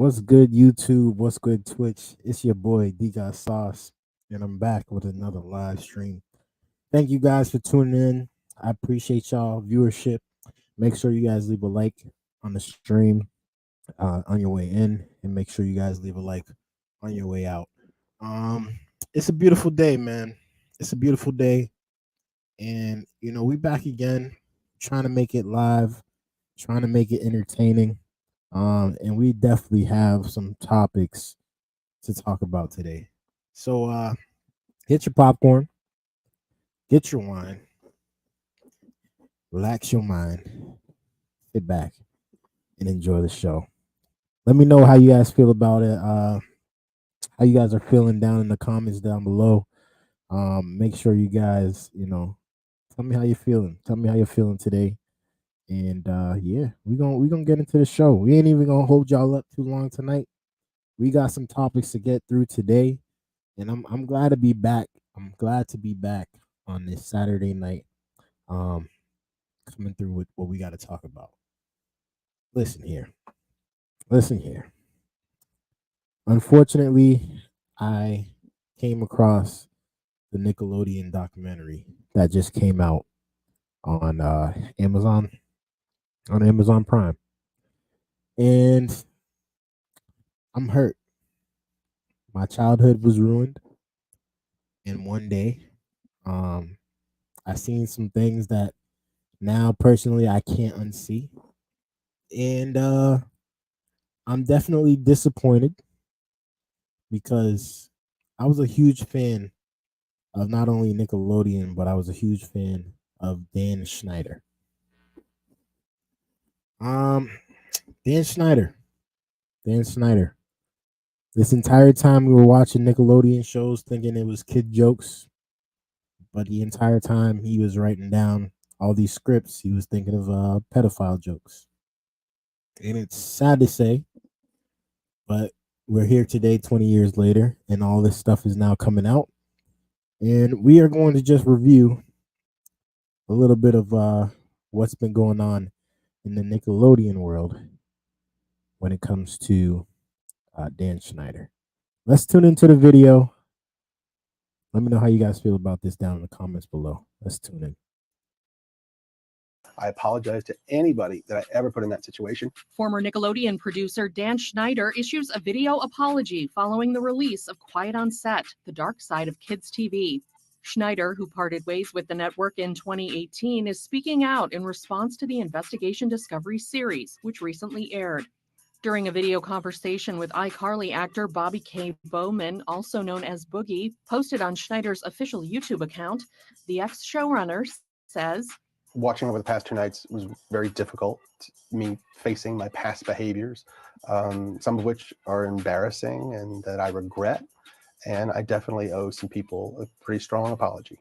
What's good, YouTube? What's good, Twitch? It's your boy, Dgotsauce, and I'm back with another live stream. Thank you guys for tuning in. I appreciate y'all viewership. Make sure you guys leave a like on the stream on your way in, and make sure you guys leave a like on your way out. It's a beautiful day, man. It's a beautiful day, and we back again, trying to make it live, trying to make it entertaining. And we definitely have some topics to talk about today. So get your popcorn, get your wine, relax your mind, sit back, and enjoy the show. Let me know how you guys feel about it. How you guys are feeling down in the comments down below. Make sure you guys, tell me how you're feeling. Tell me how you're feeling today. And yeah, we gonna get into the show. We ain't even gonna hold y'all up too long tonight. We got some topics to get through today, and I'm glad to be back. I'm glad to be back on this Saturday night, um, coming through with what we got to talk about. Listen here, listen here. Unfortunately, I came across the Nickelodeon documentary that just came out on Amazon Prime, and I'm hurt. My childhood was ruined in one day. Um, I seen some things that now personally I can't unsee, and I'm definitely disappointed because I was a huge fan of not only Nickelodeon, but I was a huge fan of Dan Schneider. Um, Dan Schneider, Dan Schneider. This entire time we were watching Nickelodeon shows, thinking it was kid jokes, but the entire time he was writing down all these scripts, he was thinking of pedophile jokes. And it's sad to say, but we're here today, 20 years later, and all this stuff is now coming out. And we are going to just review a little bit of what's been going on in the Nickelodeon world when it comes to Dan Schneider. Let's tune into the video. Let me know how you guys feel about this down in the comments below. Let's tune in. I apologize to anybody that I ever put in that situation. Former Nickelodeon producer Dan Schneider issues a video apology following the release of Quiet on Set, The Dark Side of Kids TV. Schneider, who parted ways with the network in 2018, is speaking out in response to the Investigation Discovery series, which recently aired. During a video conversation with iCarly actor Bobby K. Bowman, also known as Boogie, posted on Schneider's official YouTube account, the ex-showrunner says, Watching over the past 2 nights was very difficult. Me facing my past behaviors, some of which are embarrassing and that I regret. And I definitely owe some people a pretty strong apology.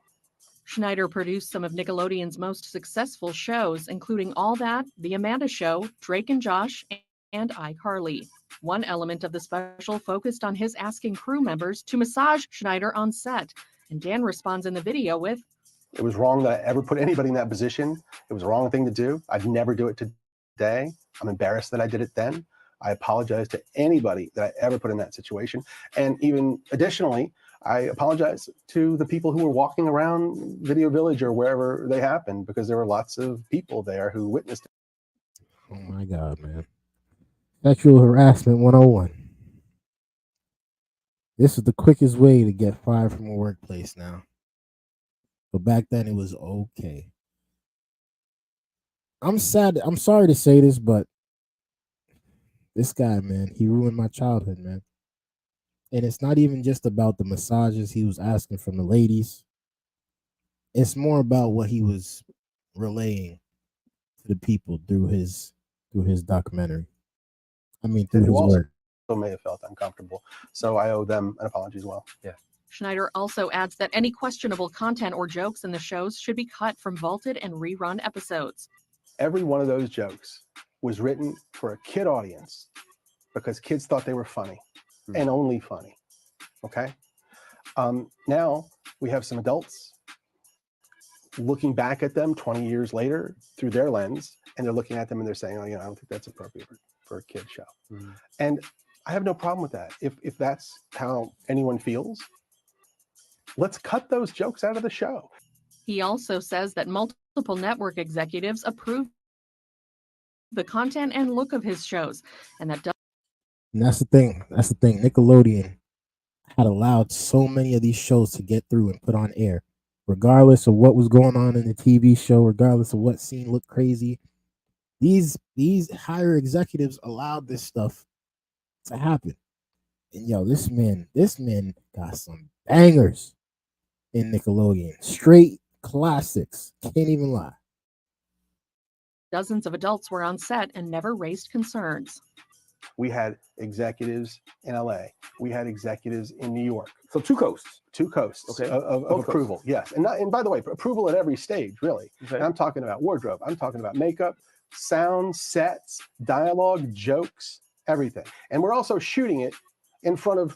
Schneider produced some of Nickelodeon's most successful shows, including All That, The Amanda Show, Drake and Josh, and iCarly. One element of the special focused on his asking crew members to massage Schneider on set, and Dan responds in the video with, It was wrong that I ever put anybody in that position. It was the wrong thing to do. I'd never do it today. I'm embarrassed that I did it then. I apologize to anybody that I ever put in that situation. And even additionally, I apologize to the people who were walking around Video Village or wherever they happened, because there were lots of people there who witnessed it. Oh my God, man. Sexual harassment 101. This is the quickest way to get fired from a workplace now. But back then it was okay. I'm sad. I'm sorry to say this, but this guy, man, he ruined my childhood, man. And it's not even just about the massages he was asking from the ladies. It's more about what he was relaying to the people through his documentary. I mean, through his work. Who may have felt uncomfortable. So I owe them an apology as well. Yeah. Schneider also adds that any questionable content or jokes in the shows should be cut from vaulted and rerun episodes. Every one of those jokes was written for a kid audience because kids thought they were funny and only funny. Okay. Now we have some adults looking back at them 20 years later through their lens, and they're looking at them and they're saying, oh, I don't think that's appropriate for a kid show. And I have no problem with that. If that's how anyone feels, let's cut those jokes out of the show. He also says that multiple network executives approve the content and look of his shows, and that And that's the thing. That's the thing. Nickelodeon had allowed so many of these shows to get through and put on air, regardless of what was going on in the TV show, regardless of what scene looked crazy. These higher executives allowed this stuff to happen. And yo, this man got some bangers in Nickelodeon. Straight classics. Can't even lie. dozens of adults were on set and never raised concerns. We had executives in LA. We had executives in New York. So two coasts. Two coasts Okay. of Both approval. Yes. And by the way, approval at every stage, really. Okay. And I'm talking about wardrobe. I'm talking about makeup, sound, sets, dialogue, jokes, everything. And we're also shooting it in front of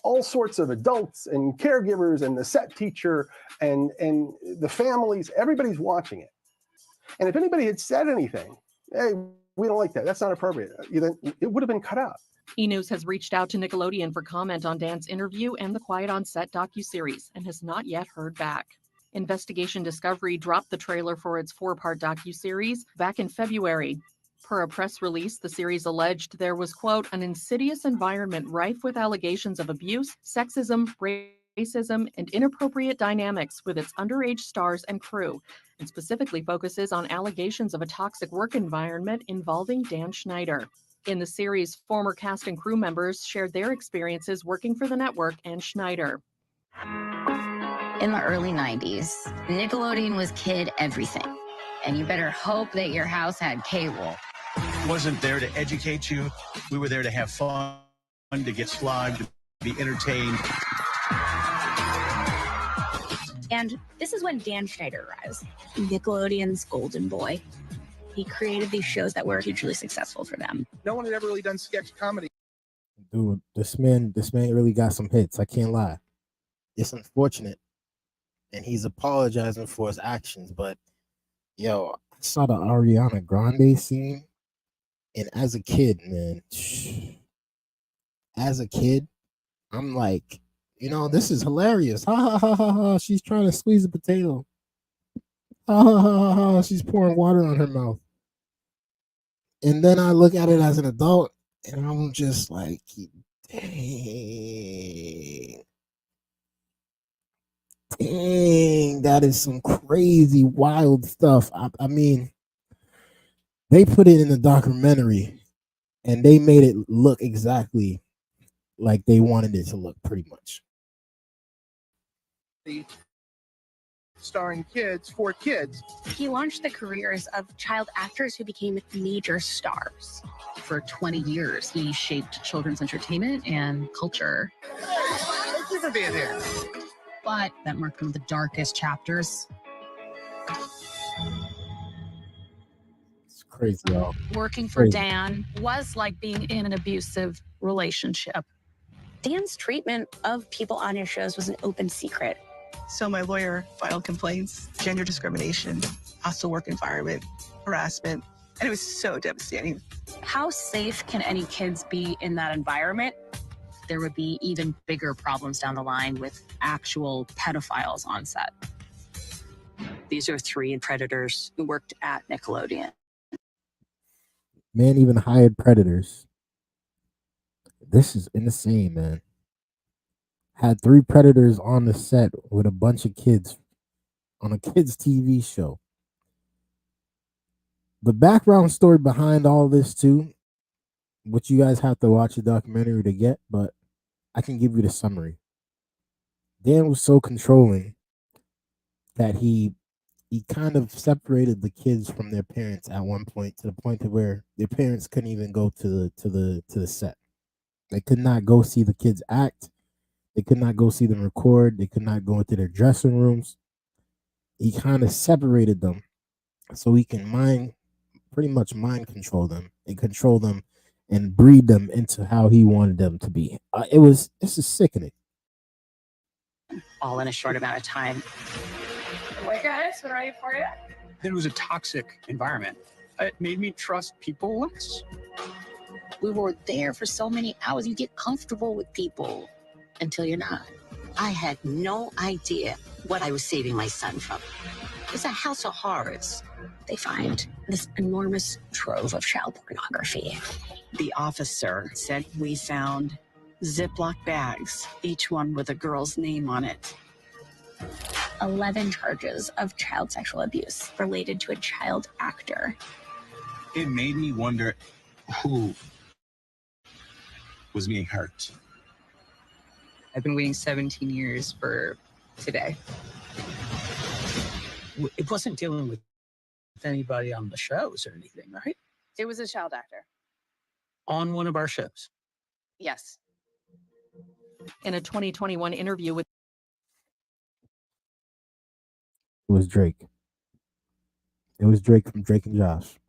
all sorts of adults and caregivers and the set teacher and the families. Everybody's watching it. And if anybody had said anything, hey, we don't like that, that's not appropriate, then it would have been cut out. E! News has reached out to Nickelodeon for comment on Dan's interview and the Quiet on Set docuseries and has not yet heard back. Investigation Discovery dropped the trailer for its 4-part docuseries back in February. Per a press release, the series alleged there was, quote, an insidious environment rife with allegations of abuse, sexism, racism, and inappropriate dynamics with its underage stars and crew, and specifically focuses on allegations of a toxic work environment involving Dan Schneider. In the series, former cast and crew members shared their experiences working for the network and Schneider. In the early 90s, Nickelodeon was kid everything. And you better hope that your house had cable. Wasn't there to educate you. We were there to have fun, to get slogged, to be entertained. And this is when Dan Schneider arrives, Nickelodeon's golden boy. He created these shows that were hugely successful for them. No one had ever really done sketch comedy. Dude, this man really got some hits. I can't lie. It's unfortunate. And he's apologizing for his actions, but yo, I saw the Ariana Grande scene, and as a kid, man, I'm like, this is hilarious. Ha ha ha ha ha. She's trying to squeeze a potato. Ha ha ha ha ha. She's pouring water on her mouth. And then I look at it as an adult, and I'm just like, dang. Dang, that is some crazy, wild stuff. I mean, they put it in the documentary, and they made it look exactly like they wanted it to look, pretty much. Starring kids for kids. He launched the careers of child actors who became major stars. For 20 years, he shaped children's entertainment and culture. Thank you for being here. But that marked one of the darkest chapters. It's crazy, y'all. Working for Crazy. Dan was like being in an abusive relationship. Dan's treatment of people on his shows was an open secret. So my lawyer filed complaints, gender discrimination, hostile work environment, harassment, and it was so devastating. How safe can any kids be in that environment? There would be even bigger problems down the line with actual pedophiles on set. These are 3 predators who worked at Nickelodeon. Man even hired predators. This is insane, man. Had 3 predators on the set with a bunch of kids on a kids' TV show. The background story behind all this, too, which you guys have to watch the documentary to get, but I can give you the summary. Dan was so controlling that he kind of separated the kids from their parents at one point, to the point to where their parents couldn't even go to the set. They could not go see the kids act. They could not go see them record. They could not go into their dressing rooms. He kind of separated them so he can pretty much mind control them and control them and breed them into how he wanted them to be. This is sickening. All in a short amount of time. Hey guys, we're ready for you. It was a toxic environment. It made me trust people less. We were there for so many hours. You get comfortable with people until you're not. I had no idea what I was saving my son from. It's a house of horrors. They find this enormous trove of child pornography. The officer said we found Ziploc bags, each one with a girl's name on it. 11 charges of child sexual abuse related to a child actor. It made me wonder who was being hurt. I've been waiting 17 years for today. It wasn't dealing with anybody on the shows or anything, right? It was a child actor. On one of our shows. Yes. In a 2021 interview with It was Drake. It was Drake from Drake and Josh.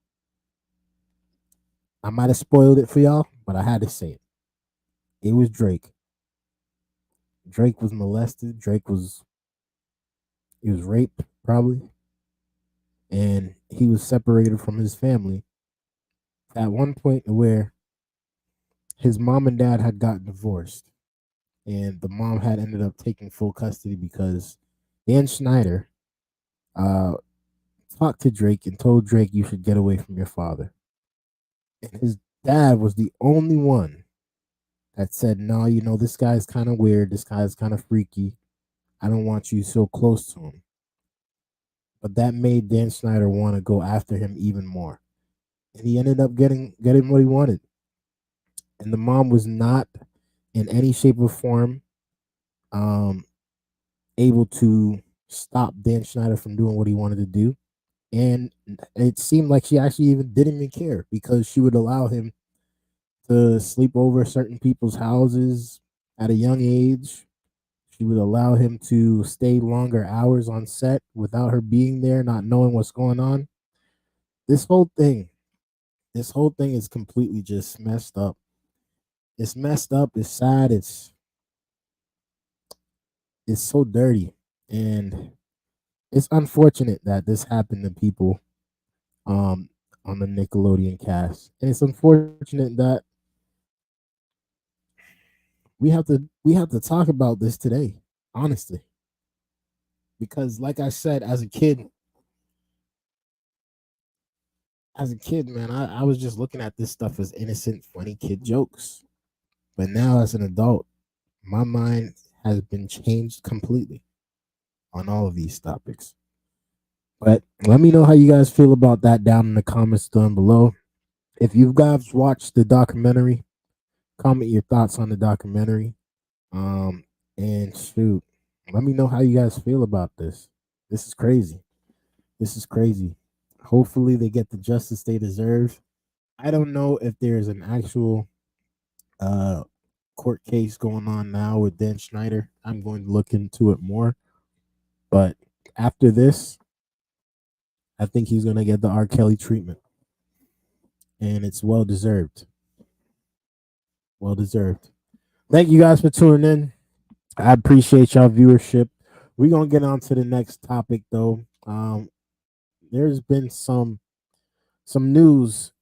I might have spoiled it for y'all, but I had to say it. It was Drake. Drake was molested. He was raped, probably. And he was separated from his family at one point where his mom and dad had gotten divorced. And the mom had ended up taking full custody because Dan Schneider talked to Drake and told Drake you should get away from your father. And his dad was the only one that said, no, this guy's kind of weird. This guy's kind of freaky. I don't want you so close to him. But that made Dan Schneider want to go after him even more. And he ended up getting what he wanted. And the mom was not in any shape or form able to stop Dan Schneider from doing what he wanted to do. And it seemed like she actually didn't even care because she would allow him to sleep over certain people's houses at a young age. She would allow him to stay longer hours on set without her being there, not knowing what's going on. This whole thing is completely just messed up. It's messed up. It's sad. It's so dirty. And it's unfortunate that this happened to people on the Nickelodeon cast. And it's unfortunate that we have to talk about this today, honestly. Because like I said, as a kid, man, I was just looking at this stuff as innocent, funny kid jokes. But now as an adult, my mind has been changed completely on all of these topics. But let me know how you guys feel about that down in the comments down below. If you guys watched the documentary, comment your thoughts on the documentary. And shoot, let me know how you guys feel about this. This is crazy. Hopefully they get the justice they deserve. I don't know if there's an actual court case going on now with Dan Schneider. I'm going to look into it more. But after this, I think he's going to get the R. Kelly treatment. And it's well deserved. Well deserved. Thank you guys for tuning in. I appreciate y'all viewership. We're going to get on to the next topic, though. There's been some news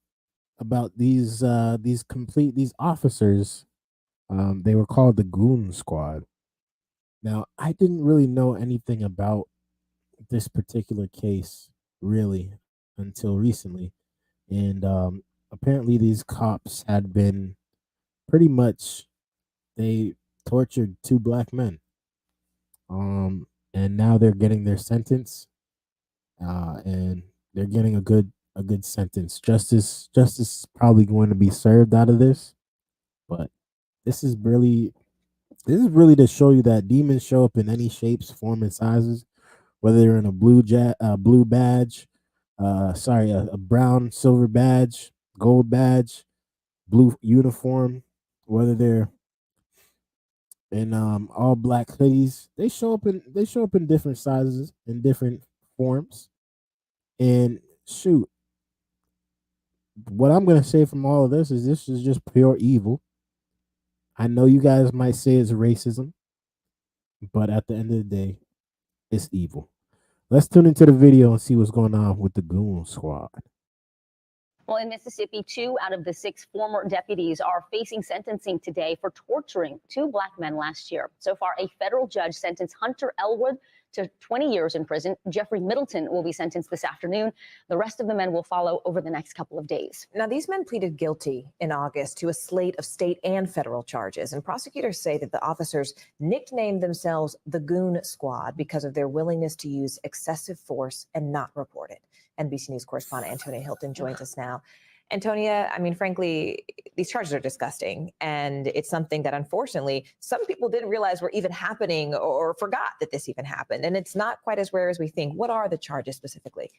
about these officers. They were called the Goon Squad. Now, I didn't really know anything about this particular case really until recently, and apparently these cops had been pretty much, they tortured two black men, and now they're getting their sentence, and they're getting a good sentence. Justice is probably going to be served out of this, but this is really to show you that demons show up in any shapes, form, and sizes. Whether they're in a blue badge, a brown, silver badge, gold badge, blue uniform, whether they're in all black hoodies, they show up in different sizes and different forms. And shoot, what I'm gonna say from all of this is just pure evil. I know you guys might say it's racism, but at the end of the day, it's evil. Let's tune into the video and see what's going on with the Goon Squad. Well, in Mississippi, 2 out of the 6 former deputies are facing sentencing today for torturing 2 black men last year. So far, a federal judge sentenced Hunter Elwood to 20 years in prison. Jeffrey Middleton will be sentenced this afternoon. The rest of the men will follow over the next couple of days. Now, these men pleaded guilty in August to a slate of state and federal charges, and prosecutors say that the officers nicknamed themselves the Goon Squad because of their willingness to use excessive force and not report it. NBC News correspondent Antonia Hilton joins us now. Antonia, I mean, frankly, these charges are disgusting, and it's something that unfortunately some people didn't realize were even happening or forgot that this even happened. And it's not quite as rare as we think. What are the charges specifically?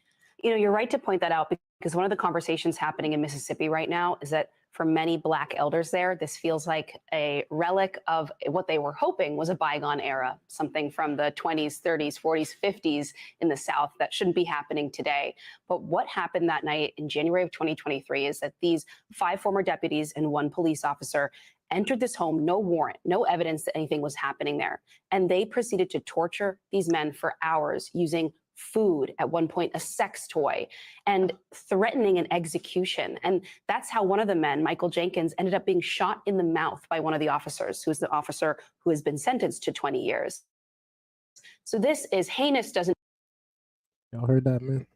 You know, you're right to point that out, because one of the conversations happening in Mississippi right now is that for many Black elders there, this feels like a relic of what they were hoping was a bygone era, something from the 20s, 30s, 40s, 50s in the South that shouldn't be happening today. But what happened that night in January of 2023 is that these 5 former deputies and 1 police officer entered this home, no warrant, no evidence that anything was happening there. And they proceeded to torture these men for hours using food, at one point a sex toy, and threatening an execution. And that's how one of the men, Michael Jenkins, ended up being shot in the mouth by one of the officers, who's the officer who has been sentenced to 20 years. So this is heinous, doesn't... Y'all heard that, man?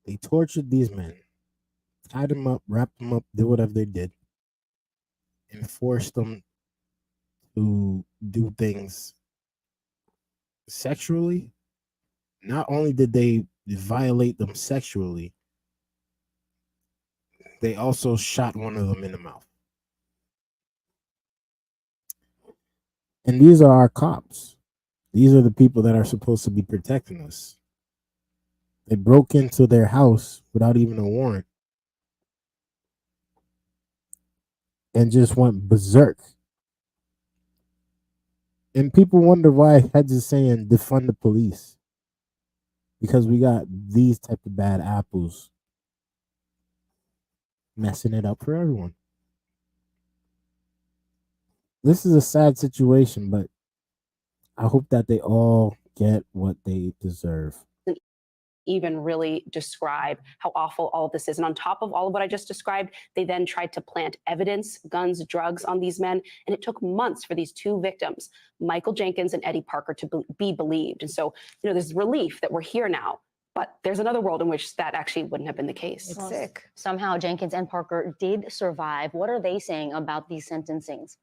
They tortured these men, tied them up, wrapped them up, did whatever they did, and forced them to do things sexually. Not only did they violate them sexually, they also shot one of them in the mouth. And these are our cops. These are the people that are supposed to be protecting us. They broke into their house without even a warrant and just went berserk. And people wonder why heads is saying defund the police. Because we got these type of bad apples messing it up for everyone. This is a sad situation, but I hope that they all get what they deserve. Even really describe how awful all of this is. And on top of all of what I just described, they then tried to plant evidence, guns, drugs on these men. And it took months for these 2 victims, Michael Jenkins and Eddie Parker, to be believed. And so, you know, there's relief that we're here now. But there's another world in which that actually wouldn't have been the case. It's sick. Somehow Jenkins and Parker did survive. What are they saying about these sentencings?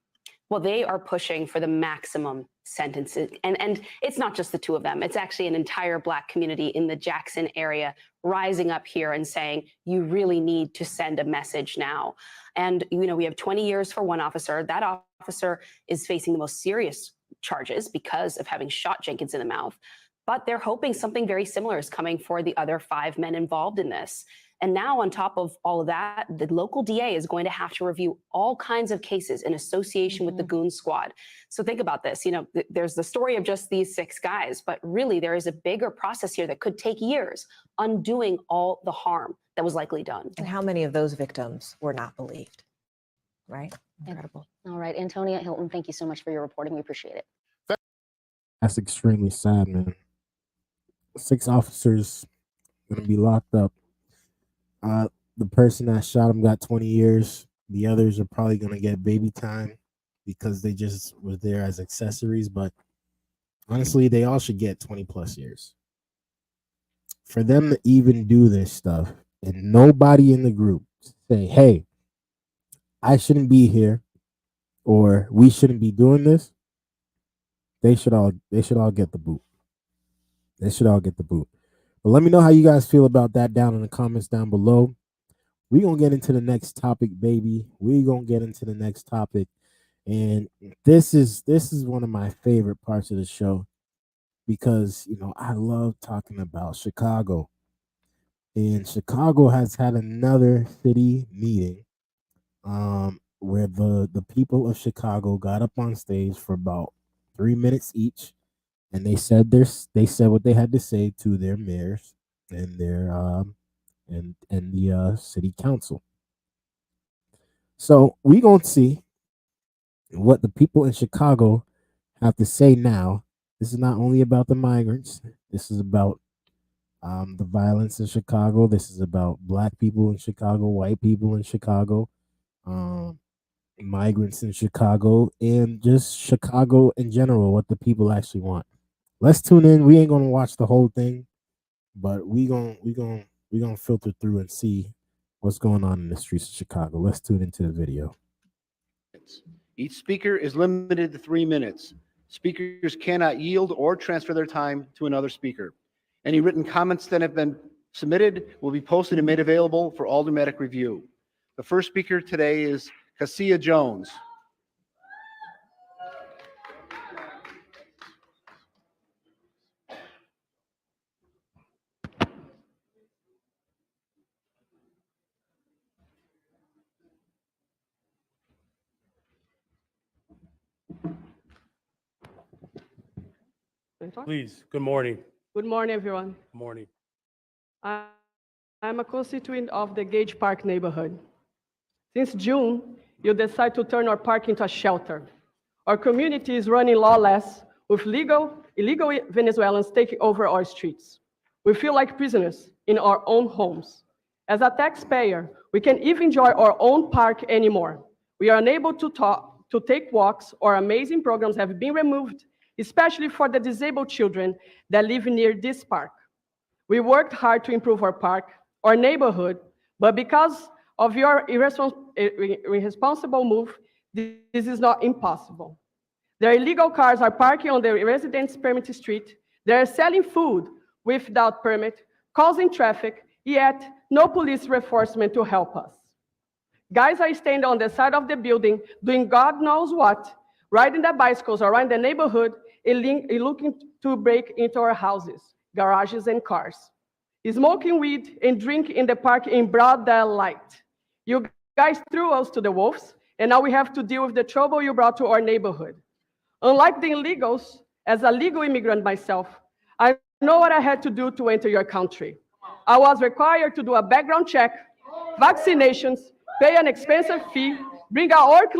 Well, they are pushing for the maximum sentences. And it's not just the 2 of them. It's actually an entire Black community in the Jackson area rising up here and saying, you really need to send a message now. And, you know, we have 20 years for one officer. That officer is facing the most serious charges because of having shot Jenkins in the mouth. But they're hoping something very similar is coming for the other 5 men involved in this. And now, on top of all of that, the local DA is going to have to review all kinds of cases in association with the Goon Squad. So think about this. You know, there's the story of just these 6 guys, but really there is a bigger process here that could take years, undoing all the harm that was likely done. And how many of those victims were not believed? Right? Incredible. All right, Antonia Hilton, thank you so much for your reporting. We appreciate it. That's extremely sad, man. 6 officers gonna be locked up. The person that shot him got 20 years. The others are probably going to get baby time because they just were there as accessories. But honestly, they all should get 20 plus years. For them to even do this stuff and nobody in the group say, hey, I shouldn't be here or we shouldn't be doing this, they should all get the boot. They should all get the boot. But let me know how you guys feel about that down in the comments down below. We're going to get into the next topic, baby. We're going to get into the next topic. And this is one of my favorite parts of the show because, you know, I love talking about Chicago. And Chicago has had another city meeting where the people of Chicago got up on stage for about 3 minutes each. And they said what they had to say to their mayors and their and the city council. So we gonna see what the people in Chicago have to say now. This is not only about the migrants. This is about the violence in Chicago. This is about black people in Chicago, white people in Chicago, um, migrants in Chicago, and just Chicago in general, what the people actually want. Let's tune in. We ain't gonna watch the whole thing, but we gonna filter through and see what's going on in the streets of Chicago. Let's tune into the video. Each speaker is limited to 3 minutes. Speakers cannot yield or transfer their time to another speaker. Any written comments that have been submitted will be posted and made available for automatic review. The first speaker today is Cassia Jones. Please, good morning. Good morning, everyone. Good morning. I'm a constituent of the Gage Park neighborhood. Since June, you decided to turn our park into a shelter. Our community is running lawless with illegal Venezuelans taking over our streets. We feel like prisoners in our own homes. As a taxpayer, we can't even enjoy our own park anymore. We are unable to take walks. Our amazing programs have been removed, especially for the disabled children that live near this park. We worked hard to improve our park, our neighborhood, but because of your irresponsible move, this is not impossible. Their illegal cars are parking on the residents' permit street. They are selling food without permit, causing traffic, yet no police reinforcement to help us. Guys are standing on the side of the building, doing God knows what, riding their bicycles around the neighborhood and looking to break into our houses, garages, and cars. Smoking weed and drink in the park in broad daylight. You guys threw us to the wolves, and now we have to deal with the trouble you brought to our neighborhood. Unlike the illegals, as a legal immigrant myself, I know what I had to do to enter your country. I was required to do a background check, vaccinations, pay an expensive fee, bring a work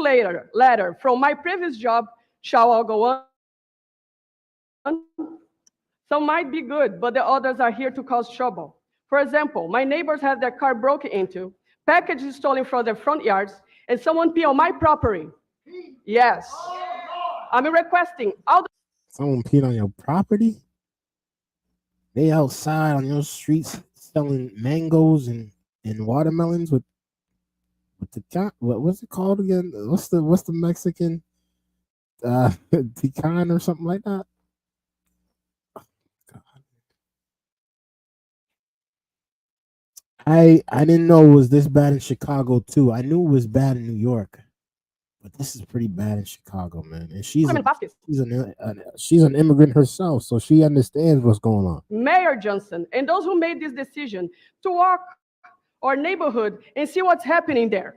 letter from my previous job. Shall I go on? Some might be good, but the others are here to cause trouble. For example, my neighbors had their car broken into, packages stolen from their front yards, and someone pee on my property. Yes. I'm requesting all the Someone peed on your property? They outside on your streets selling mangoes and watermelons with the what's it called again? What's the Mexican pecan or something like that? I didn't know it was this bad in Chicago too. I knew it was bad in New York, but this is pretty bad in Chicago, man. And she's an immigrant herself, so she understands what's going on. Mayor Johnson and those who made this decision to walk our neighborhood and see what's happening there.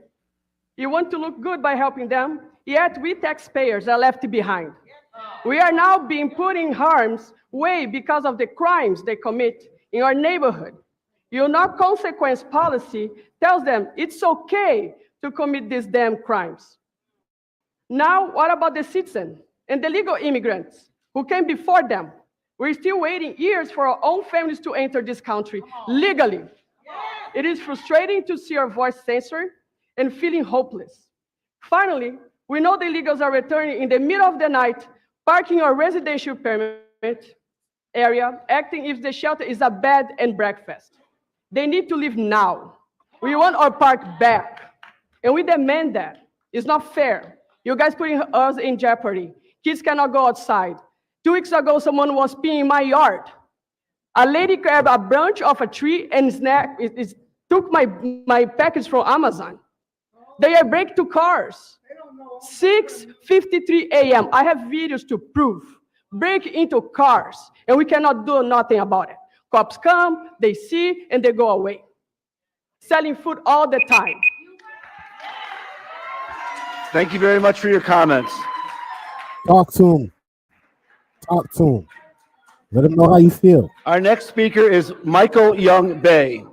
You want to look good by helping them, yet we taxpayers are left behind. We are now being put in harm's way because of the crimes they commit in our neighborhood. Your no-consequence policy tells them it's okay to commit these damn crimes. Now, what about the citizen and the legal immigrants who came before them? We're still waiting years for our own families to enter this country legally. It is frustrating to see our voice censored and feeling hopeless. Finally, we know the illegals are returning in the middle of the night, parking our residential permit area, acting if the shelter is a bed and breakfast. They need to leave now. We want our park back, and we demand that. It's not fair. You guys putting us in jeopardy. Kids cannot go outside. 2 weeks ago, someone was peeing in my yard. A lady grabbed a branch of a tree and took my package from Amazon. They are breaking to cars. 6:53 a.m. I have videos to prove. Break into cars, and we cannot do nothing about it. Cops come, they see, and they go away. Selling food all the time. Thank you very much for your comments. Talk to him. Talk to him. Let him know how you feel. Our next speaker is Michael Young Bay.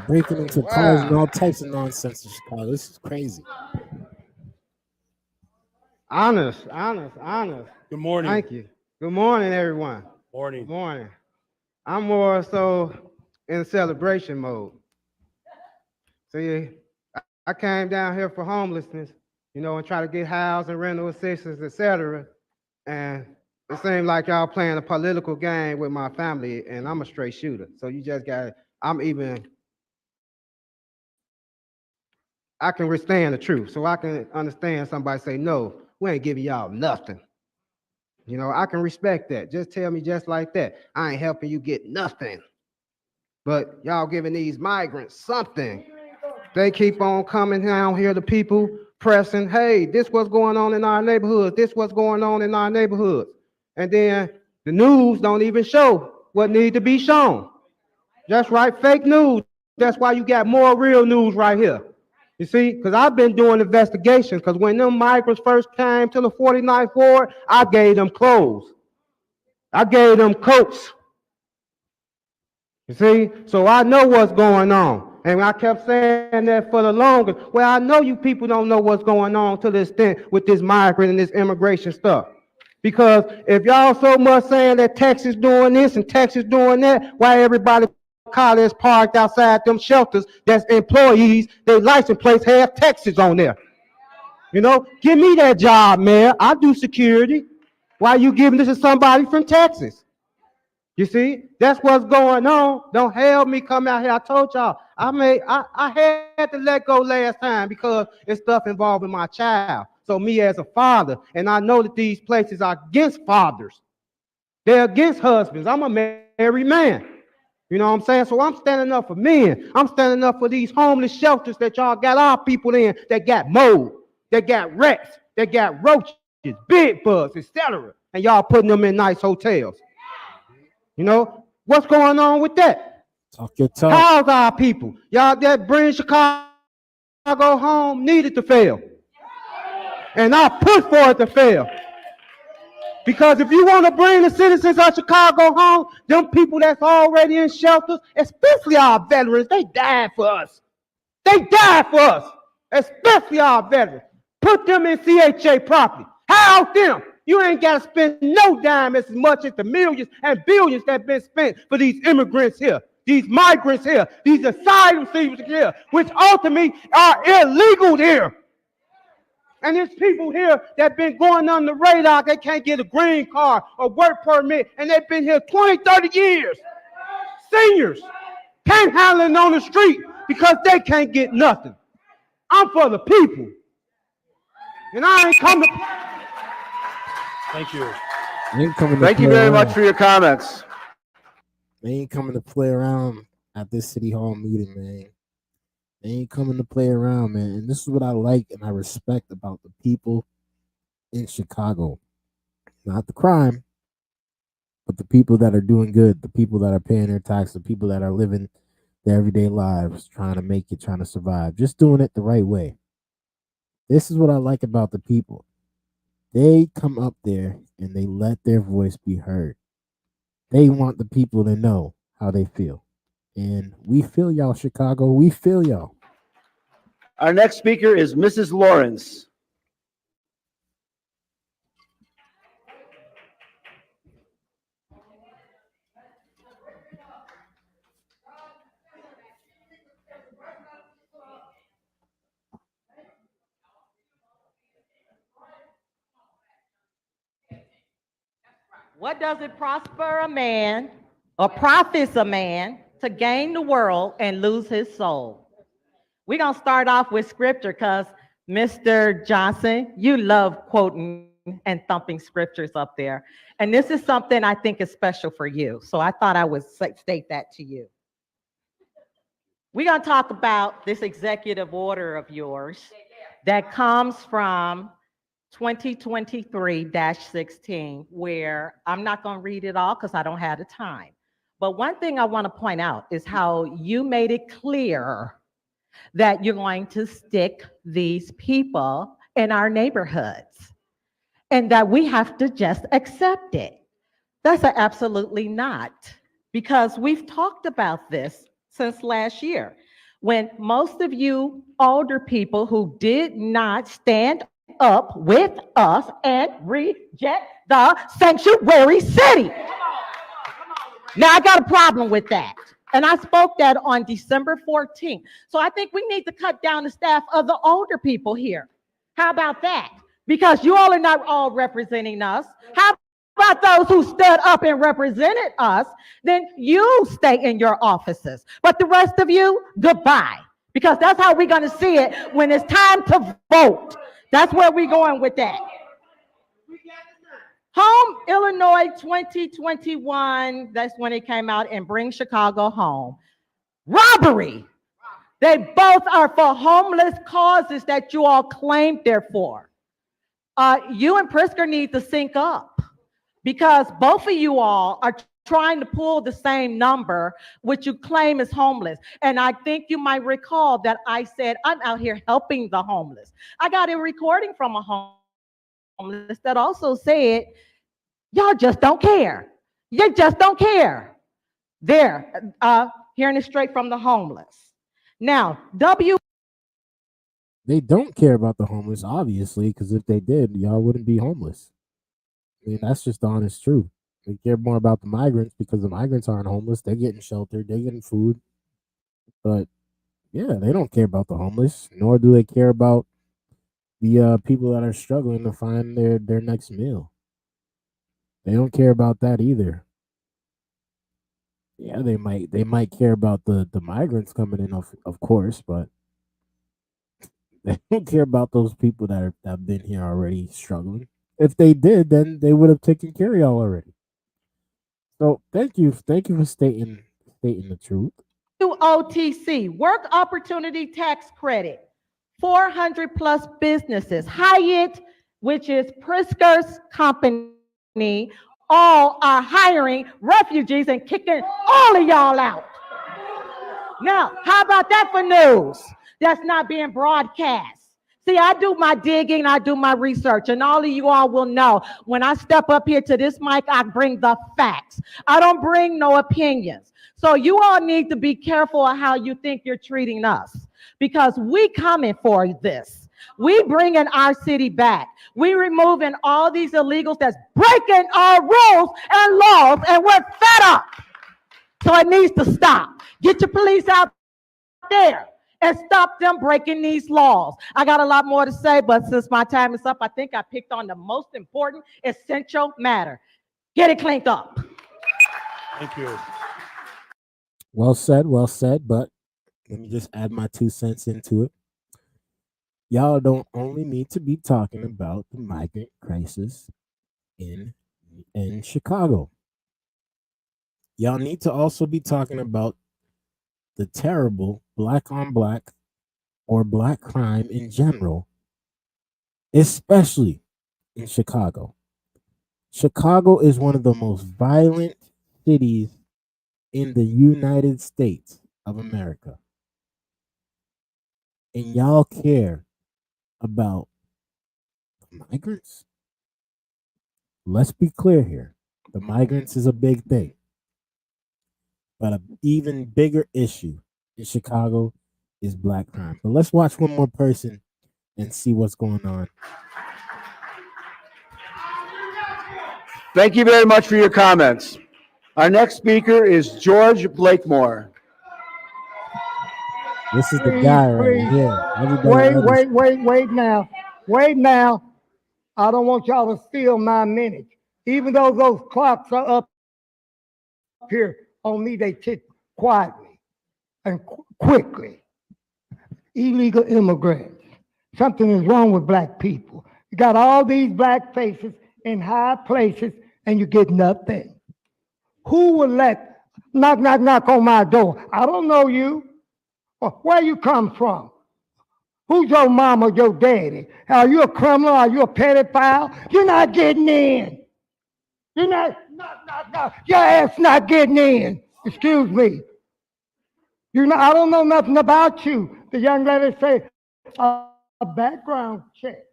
Breaking into cars and all types of nonsense in Chicago. This is crazy. Honest. Good morning. Thank you. Good morning, everyone. Morning. Good morning. I'm more so in celebration mode. See, I came down here for homelessness, and try to get housing, rental assistance, etc. And it seemed like y'all playing a political game with my family, and I'm a straight shooter. So you just got, I can withstand the truth. So I can understand somebody say, no, we ain't giving y'all nothing. I can respect that. Just tell me just like that. I ain't helping you get nothing. But y'all giving these migrants something. They keep on coming down here, the people pressing, hey, this what's going on in our neighborhoods. This what's going on in our neighborhoods. And then the news don't even show what need to be shown. That's right, fake news. That's why you got more real news right here. You see, because I've been doing investigations, because when them migrants first came to the 49th Ward, I gave them clothes. I gave them coats. You see, so I know what's going on. And I kept saying that for the longest. Well, I know you people don't know what's going on to the extent with this migrant and this immigration stuff. Because if y'all so much saying that Texas doing this and Texas doing that, why everybody cars parked outside them shelters that's employees, their license plates have Texas on there? Give me that job, man. I do security. Why you giving this to somebody from Texas? You see, that's what's going on. Don't help me come out here. I told y'all, I had to let go last time because it's stuff involving my child. So me as a father, and I know that these places are against fathers. They're against husbands. I'm a married man. You know what I'm saying? So I'm standing up for men. I'm standing up for these homeless shelters that y'all got our people in that got mold, that got rats, that got roaches, bed bugs, etc. And y'all putting them in nice hotels. What's going on with that? Talk your talk. How's our people? Y'all that bring Chicago home needed to fail. And I put for it to fail. Because if you want to bring the citizens of Chicago home, them people that's already in shelters, especially our veterans, they died for us. They died for us, especially our veterans. Put them in CHA property. House them. You ain't got to spend no dime as much as the millions and billions that have been spent for these immigrants here, these migrants here, these asylum seekers here, which ultimately are illegal here. And there's people here that been going on the radar. They can't get a green card or work permit, and they've been here 20, 30 years. Seniors panhandling on the street because they can't get nothing. I'm for the people. And I ain't come to... Thank you. Thank you very much for your comments. They ain't coming to play around at this city hall meeting, man. They ain't coming to play around, man. And this is what I like and I respect about the people in Chicago. Not the crime, but the people that are doing good, the people that are paying their tax, the people that are living their everyday lives, trying to make it, trying to survive, just doing it the right way. This is what I like about the people. They come up there and they let their voice be heard. They want the people to know how they feel. And we feel y'all, Chicago. We feel y'all. Our next speaker is Mrs. Lawrence. What does it prosper a man or profits a man to gain the world and lose his soul? We're going to start off with scripture because Mr. Johnson, you love quoting and thumping scriptures up there. And this is something I think is special for you. So I thought I would state that to you. We're going to talk about this executive order of yours that comes from 2023-16, where I'm not going to read it all because I don't have the time. But one thing I want to point out is how you made it clear that you're going to stick these people in our neighborhoods and that we have to just accept it. That's absolutely not, because we've talked about this since last year when most of you older people who did not stand up with us and reject the sanctuary city. Now, I got a problem with that. And I spoke that on December 14th. So I think we need to cut down the staff of the older people here. How about that? Because you all are not all representing us. How about those who stood up and represented us? Then you stay in your offices. But the rest of you, goodbye. Because that's how we're going to see it when it's time to vote. That's where we're going with that. Home Illinois 2021, that's when it came out, and Bring Chicago Home. Robbery. They both are for homeless causes that you all claimed they're for. You and Prisker need to sync up because both of you all are trying to pull the same number, which you claim is homeless. And I think you might recall that I said, I'm out here helping the homeless. I got a recording from a homeless that also said, y'all just don't care. You just don't care. There, hearing it straight from the homeless. Now, They don't care about the homeless, obviously, because if they did, y'all wouldn't be homeless. I mean, that's just the honest truth. They care more about the migrants because the migrants aren't homeless. They're getting shelter, they're getting food. But yeah, they don't care about the homeless, nor do they care about the people that are struggling to find their next meal. They don't care about that either. Yeah, they might care about the migrants coming in, of course, but they don't care about those people that have been here already struggling. If they did, then they would have taken care of y'all already. So thank you for stating the truth. WOTC, Work Opportunity Tax Credit, 400 plus businesses. Hyatt, which is Prisker's company, all are hiring refugees and kicking all of y'all out. Now, how about that for news that's not being broadcast? See, I do my digging, I do my research, and all of you all will know when I step up here to this mic, I bring the facts. I don't bring no opinions. So you all need to be careful of how you think you're treating us because we coming for this. We bringing our city back. We removing all these illegals that's breaking our rules and laws, and we're fed up. So it needs to stop. Get your police out there and stop them breaking these laws. I got a lot more to say, but since my time is up, I think I picked on the most important, essential matter. Get it cleaned up. Thank you. Well said, but let me just add my 2 cents into it. Y'all don't only need to be talking about the migrant crisis in Chicago. Y'all need to also be talking about the terrible black on black or black crime in general, especially in Chicago. Chicago is one of the most violent cities in the United States of America. And y'all care about migrants? Let's be clear here. The migrants is a big thing. But an even bigger issue in Chicago is black crime. But let's watch one more person and see what's going on. Thank you very much for your comments. Our next speaker is George Blakemore. This is the guy right here. Everybody Wait now. I don't want y'all to steal my minutes. Even though those clocks are up here on me, they tick quietly and quickly. Illegal immigrants. Something is wrong with black people. You got all these black faces in high places and you get nothing. Who will let knock on my door? I don't know you. Where you come from? Who's your mama, your daddy? Are you a criminal? Are you a pedophile? You're not getting in. You're not. Your ass not getting in. Excuse me. You're not. I don't know nothing about you. The young lady say a background check.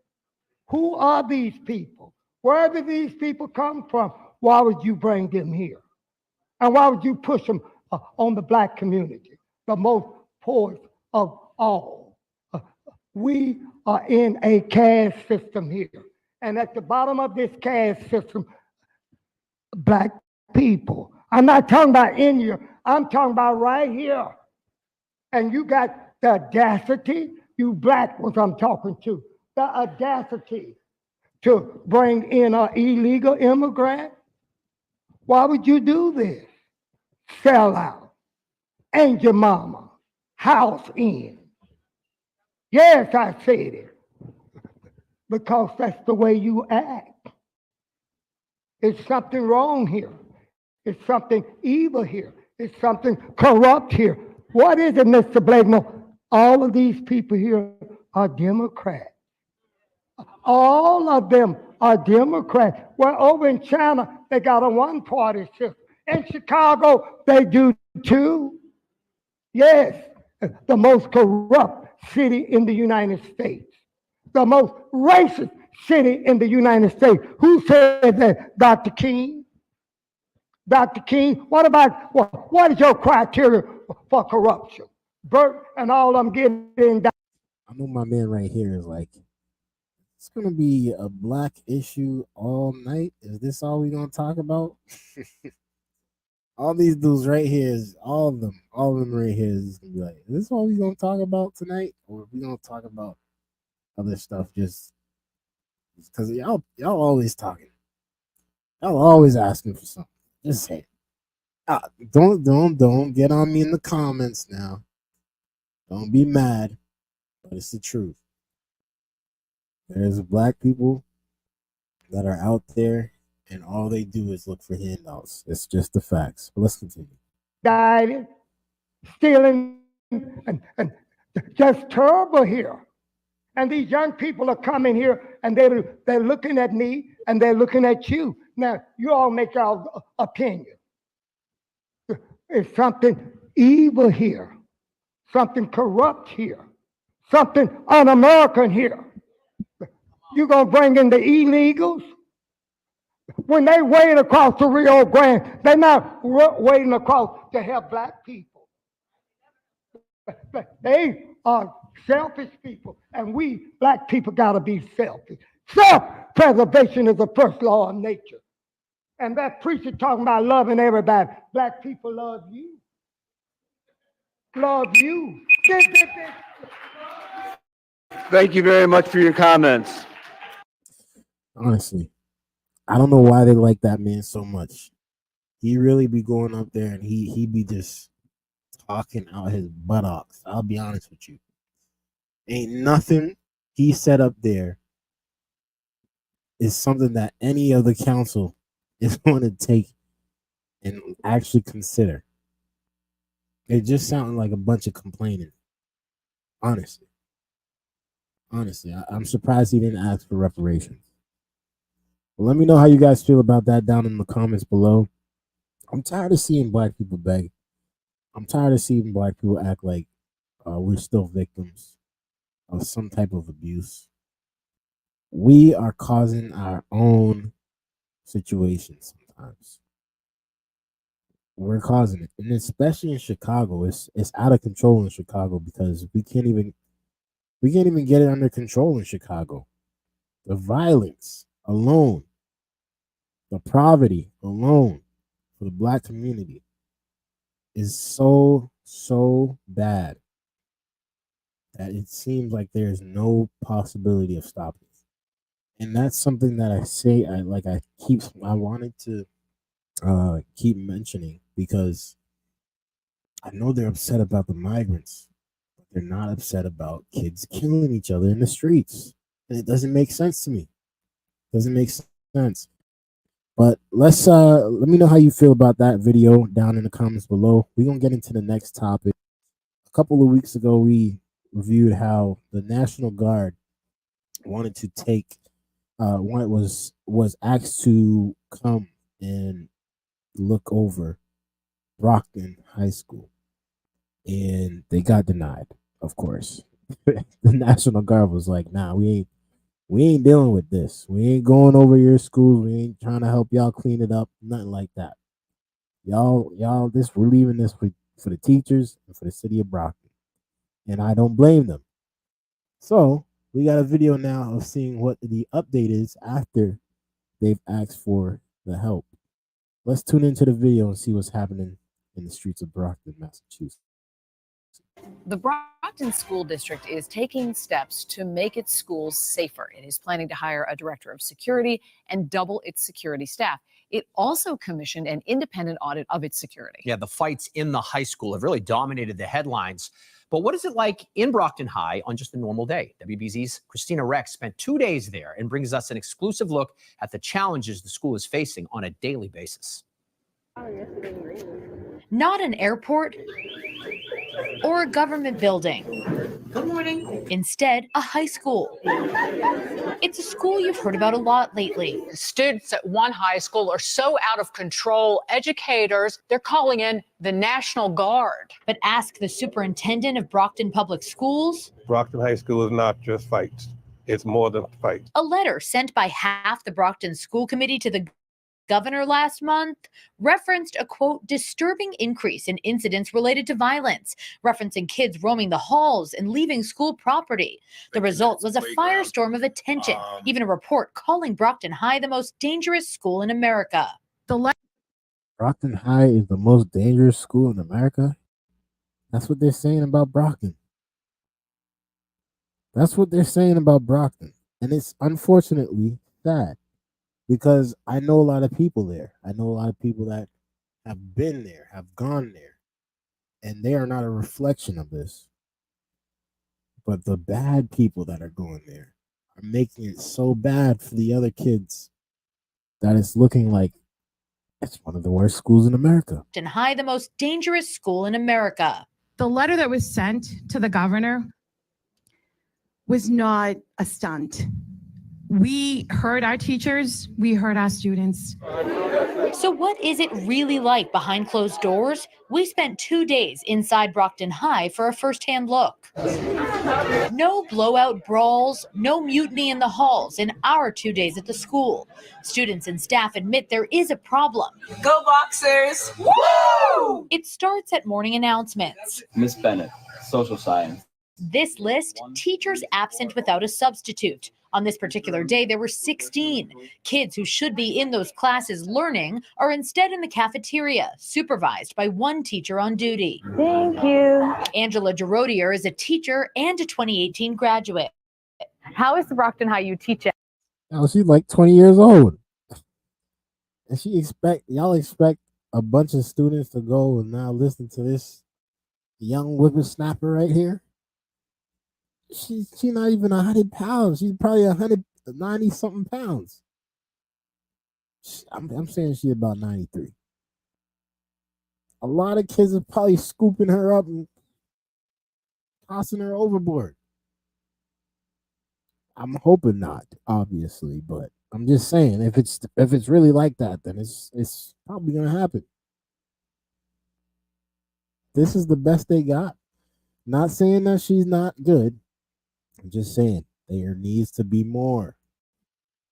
Who are these people? Where did these people come from? Why would you bring them here? And why would you push them on the black community, the most poor of all? We are in a caste system here. And at the bottom of this caste system, black people. I'm not talking about India. I'm talking about right here. And you got the audacity, you black ones I'm talking to, the audacity to bring in an illegal immigrant. Why would you do this? Sell out. Ain't your mama. House in. Yes, I said it. Because that's the way you act. It's something wrong here. It's something evil here. It's something corrupt here. What is it, Mr. Blakemore? All of these people here are Democrats. All of them are Democrats. Well, over in China, they got a one-party system. In Chicago, they do too. Yes, the most corrupt city in the United States. The most racist city in the United States. Who said that? Dr. King? Dr. King, what is your criteria for corruption? Bert and all I'm getting down. I know my man right here is like, it's gonna be a black issue all night. Is this all we gonna talk about? All these dudes right here is all of them right here is gonna be like, is this all we gonna talk about tonight, or are we gonna talk about other stuff? Just because y'all always talking, y'all always asking for something. Just say it. Don't get on me in the comments now. Don't be mad, but it's the truth. There's black people that are out there, and all they do is look for handouts. It's just the facts. But let's continue. Died, stealing, and just terrible here. And these young people are coming here, and they're looking at me, and they're looking at you. Now, you all make your opinion. It's something evil here, something corrupt here, something un-American here. You're going to bring in the illegals? When they wade across the Rio Grande, they're not wading across to help black people. They are selfish people, and we black people got to be selfish. Self-preservation is the first law of nature. And that preacher talking about loving everybody. Black people love you. Love you. Thank you very much for your comments. Honestly, I don't know why they like that man so much. He really be going up there and he be just talking out his buttocks. I'll be honest with you. Ain't nothing he said up there is something that any of the council is going to take and actually consider. It just sounded like a bunch of complaining. Honestly. I'm surprised he didn't ask for reparations. Well, let me know how you guys feel about that down in the comments below. I'm tired of seeing black people beg. I'm tired of seeing black people act like we're still victims of some type of abuse. We are causing our own situations sometimes. We're causing it, and especially in Chicago, it's out of control in Chicago because we can't even get it under control in Chicago. The violence alone, the poverty alone for the black community is so bad that it seems like there's no possibility of stopping it. And that's something that I wanted to keep mentioning because I know they're upset about the migrants, but they're not upset about kids killing each other in the streets. And it doesn't make sense to me. It doesn't make sense. But let me know how you feel about that video down in the comments below. We're gonna get into the next topic. A couple of weeks ago, we reviewed how the National Guard wanted to take was asked to come and look over Brockton High School, and they got denied. Of course, the National Guard was like, "Nah, we ain't dealing with this. We ain't going over your schools. We ain't trying to help y'all clean it up. Nothing like that. Y'all, we're leaving this for the teachers and for the city of Brockton." And I don't blame them. So we got a video now of seeing what the update is after they've asked for the help. Let's tune into the video and see what's happening in the streets of Brockton, Massachusetts. The Brockton School District is taking steps to make its schools safer. It is planning to hire a director of security and double its security staff. It also commissioned an independent audit of its security. Yeah, the fights in the high school have really dominated the headlines. But what is it like in Brockton High on just a normal day? WBZ's Christina Rex spent 2 days there and brings us an exclusive look at the challenges the school is facing on a daily basis. Not an airport or a government building. Good morning. Instead, a high school. It's a school you've heard about a lot lately. Students at one high school are so out of control, educators, they're calling in the National Guard. But ask the superintendent of Brockton Public Schools. Brockton High School is not just fights. It's more than fights. A letter sent by half the Brockton School Committee to the governor last month referenced a, quote, disturbing increase in incidents related to violence, referencing kids roaming the halls and leaving school property. The result was a firestorm of attention, even a report calling Brockton High the most dangerous school in America. Brockton High is the most dangerous school in America? That's what they're saying about Brockton. That's what they're saying about Brockton. And it's unfortunately sad. Because I know a lot of people there. I know a lot of people that have been there, have gone there, and they are not a reflection of this. But the bad people that are going there are making it so bad for the other kids that it's looking like it's one of the worst schools in America. Brockton High, the most dangerous school in America. The letter that was sent to the governor was not a stunt. We heard our teachers, we heard our students. So what is it really like behind closed doors? We spent 2 days inside Brockton High for a firsthand look. No blowout brawls, no mutiny in the halls in our 2 days at the school. Students and staff admit there is a problem. Go Boxers! Woo! It starts at morning announcements. Miss Bennett, social science. This list, teachers absent without a substitute. On this particular day, there were 16. Kids who should be in those classes learning are instead in the cafeteria, supervised by one teacher on duty. Thank you. Angela Gerodier is a teacher and a 2018 graduate. How is the Brockton High you teach at? Oh, she's like 20 years old. And y'all expect a bunch of students to go and now listen to this young whippersnapper right here? She's not even 100 pounds. She's probably 190 something pounds. I'm saying she's about 93. A lot of kids are probably scooping her up and tossing her overboard. I'm hoping not, obviously, but I'm just saying if it's really like that, then it's probably gonna happen. This is the best they got. Not saying that she's not good. I'm just saying there needs to be more.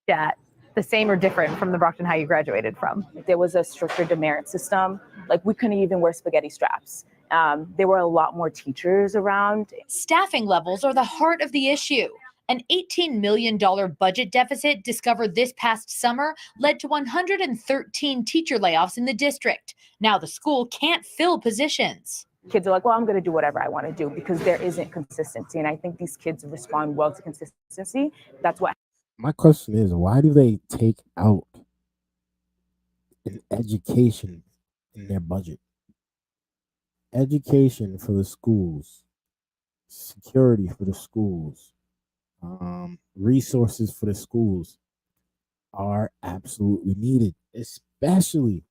At the same or different from the Brockton High you graduated from? There was a stricter demerit system. Like we couldn't even wear spaghetti straps. There were a lot more teachers around. Staffing levels are the heart of the issue. An $18 million budget deficit discovered this past summer led to 113 teacher layoffs in the district. Now the school can't fill positions. Kids are like, well, I'm going to do whatever I want to do because there isn't consistency. And I think these kids respond well to consistency. That's what. My question is, why do they take out an education in their budget? Education for the schools, security for the schools, resources for the schools are absolutely needed, especially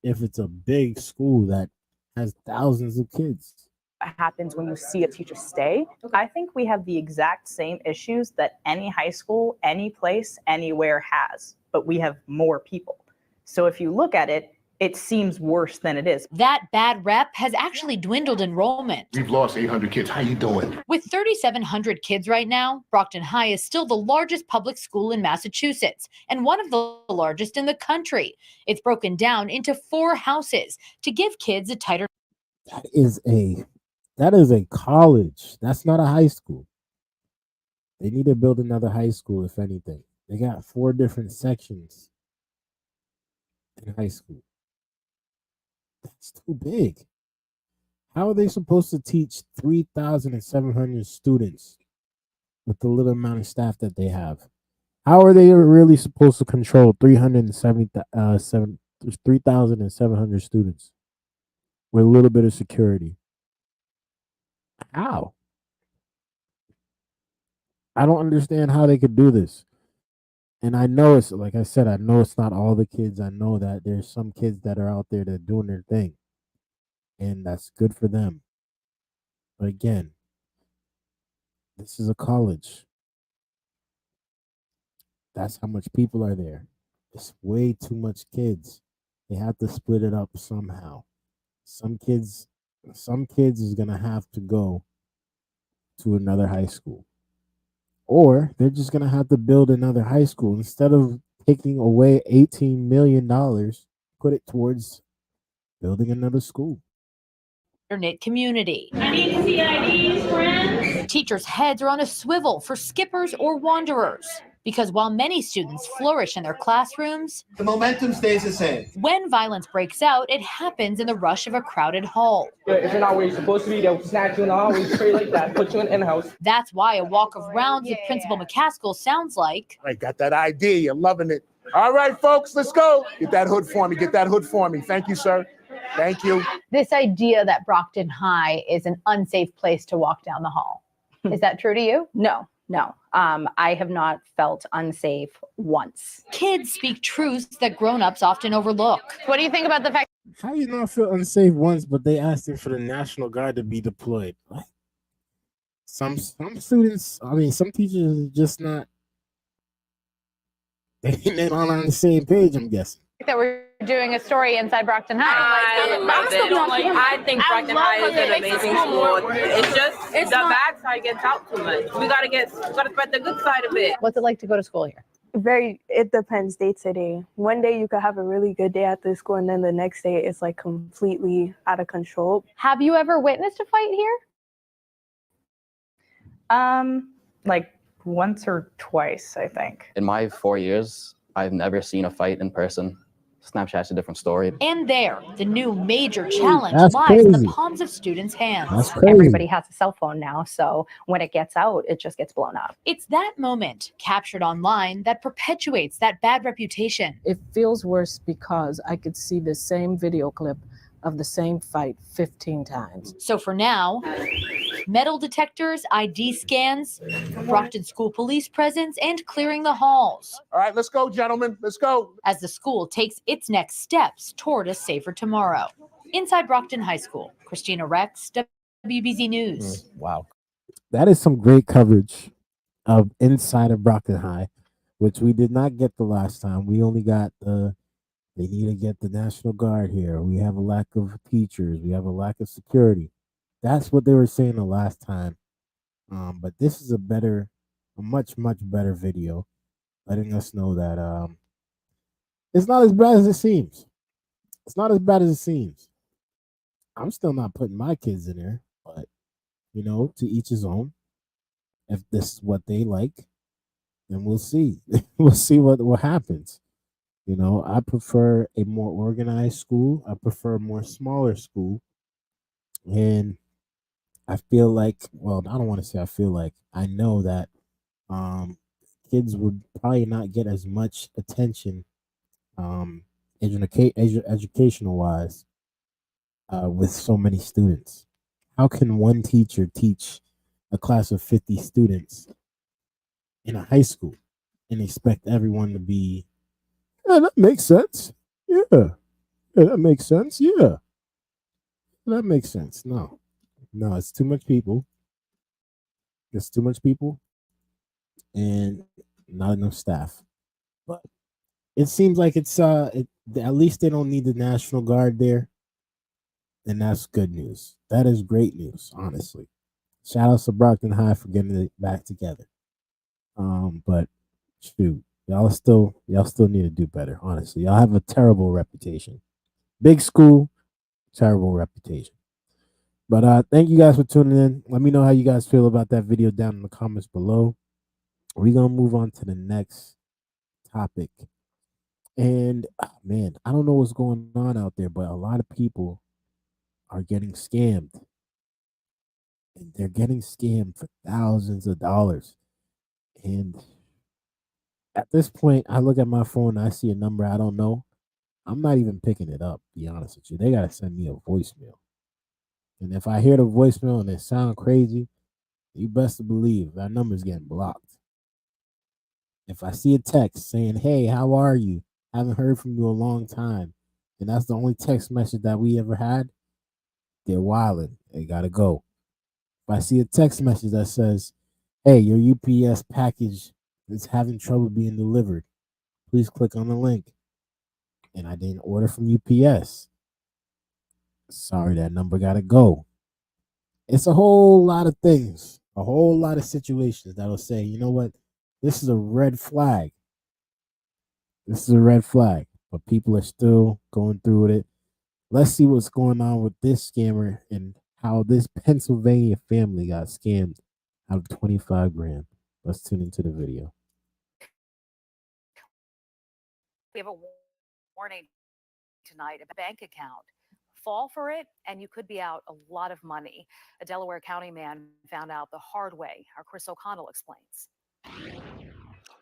if it's a big school that has thousands of kids. What happens when you see a teacher stay? I think we have the exact same issues that any high school, any place, anywhere has, but we have more people. So if you look at it, it seems worse than it is. That bad rep has actually dwindled enrollment. We've lost 800 kids. How you doing? With 3,700 kids right now, Brockton High is still the largest public school in Massachusetts and one of the largest in the country. It's broken down into 4 houses to give kids a tighter. That is a college. That's not a high school. They need to build another high school, if anything. They got 4 different sections in high school. That's too big. How are they supposed to teach 3,700 students with the little amount of staff that they have? How are they really supposed to control 3,700 students with a little bit of security? How? I don't understand how they could do this. And I know it's, like I said, I know it's not all the kids. I know that there's some kids that are out there that are doing their thing, and that's good for them. But again, this is a college. That's how much people are there. It's way too much kids. They have to split it up somehow. Some kids is gonna have to go to another high school. Or they're just gonna have to build another high school. Instead of taking away $18 million, put it towards building another school. Knit community. I need to see IDs, friends. Teachers' heads are on a swivel for skippers or wanderers. Because while many students flourish in their classrooms, the momentum stays the same. When violence breaks out, it happens in the rush of a crowded hall. If you're not where you're supposed to be, they'll snatch you in the hallway straight like that, put you in in-house. That's why a walk of rounds with Principal McCaskill sounds like... I got that ID. I'm loving it. All right, folks, let's go. Get that hood for me. Get that hood for me. Thank you, sir. Thank you. This idea that Brockton High is an unsafe place to walk down the hall. Is that true to you? No. I have not felt unsafe once. Kids speak truths that grown-ups often overlook. What do you think about the fact? How you not feel unsafe once, but they asking for the National Guard to be deployed? What? Some students, I mean, some teachers are just not. They're not on the same page, I'm guessing. That we're doing a story inside Brockton High. I think Brockton High is an amazing school. It's just the bad side gets out too much. We gotta spread the good side of it. What's it like to go to school here? It depends day to day. One day you could have a really good day at the school, and then the next day it's like completely out of control. Have you ever witnessed a fight here? Like once or twice, I think. In my 4 years, I've never seen a fight in person. Snapchat's a different story. And there, the new major challenge That's lies in the crazy. palms of students' hands. That's crazy. Everybody has a cell phone now, so when it gets out, it just gets blown up. It's that moment, captured online, that perpetuates that bad reputation. It feels worse because I could see the same video clip of the same fight 15 times. So for now, metal detectors, ID scans, Brockton School Police presence, and clearing the halls. All right, let's go, gentlemen. Let's go. As the school takes its next steps toward a safer tomorrow. Inside Brockton High School, Christina Rex, WBZ News. Wow. That is some great coverage of inside of Brockton High, which we did not get the last time. We only got they need to get the National Guard here. We have a lack of teachers. We have a lack of security. That's what they were saying the last time. But this is a much, much better video, letting us know that it's not as bad as it seems. It's not as bad as it seems. I'm still not putting my kids in there, but to each his own. If this is what they like, then we'll see. We'll see what happens. I prefer a more organized school. I prefer a more smaller school. And I feel like, well, I don't want to say I feel like, I know that kids would probably not get as much attention educational wise with so many students. How can one teacher teach a class of 50 students in a high school and expect everyone to be, yeah, that makes sense. Yeah, that makes sense. Yeah, that makes sense. No, it's too much people. It's too much people and not enough staff. But it seems like it's at least they don't need the National Guard there. And that's good news. That is great news, honestly. Shout out to Brockton High for getting it back together. But shoot, y'all still need to do better, honestly. Y'all have a terrible reputation. Big school, terrible reputation. But thank you guys for tuning in. Let me know how you guys feel about that video down in the comments below. We're gonna move on to the next topic. And man, I don't know what's going on out there, but a lot of people are getting scammed. And they're getting scammed for thousands of dollars. And at this point, I look at my phone and I see a number I don't know. I'm not even picking it up, to be honest with you. They gotta send me a voicemail. And if I hear the voicemail and it sound crazy, you best to believe that number's getting blocked. If I see a text saying, "Hey, how are you? Haven't heard from you a long time," and that's the only text message that we ever had, they're wilding. They gotta go. If I see a text message that says, "Hey, your UPS package is having trouble being delivered. Please click on the link," and I didn't order from UPS, sorry, that number gotta go. It's a whole lot of things, a whole lot of situations that'll say, you know what, this is a red flag. This is a red flag, but people are still going through with it. Let's see what's going on with this scammer and how this Pennsylvania family got scammed out of 25 grand. Let's tune into the video. We have a warning tonight about a bank account. Fall for it, and you could be out a lot of money. A Delaware County man found out the hard way. Our Chris O'Connell explains.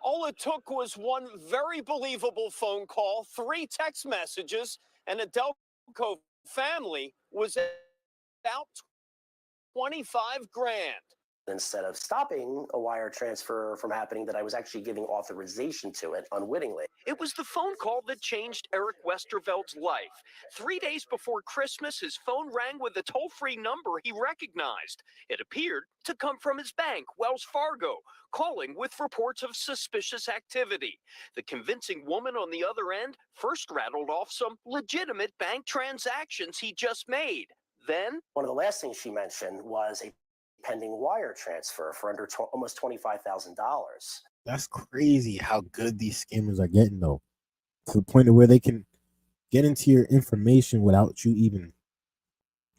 All it took was one very believable phone call, 3 text messages, and a Delco family was out 25 grand. Instead of stopping a wire transfer from happening, that I was actually giving authorization to it unwittingly. It was the phone call that changed Eric Westerveld's life. 3 days before Christmas, his phone rang with a toll-free number he recognized. It appeared to come from his bank, Wells Fargo, calling with reports of suspicious activity. The convincing woman on the other end first rattled off some legitimate bank transactions he just made. Then, one of the last things she mentioned was a pending wire transfer for under almost $25,000. That's crazy how good these scammers are getting, though, to the point of where they can get into your information without you even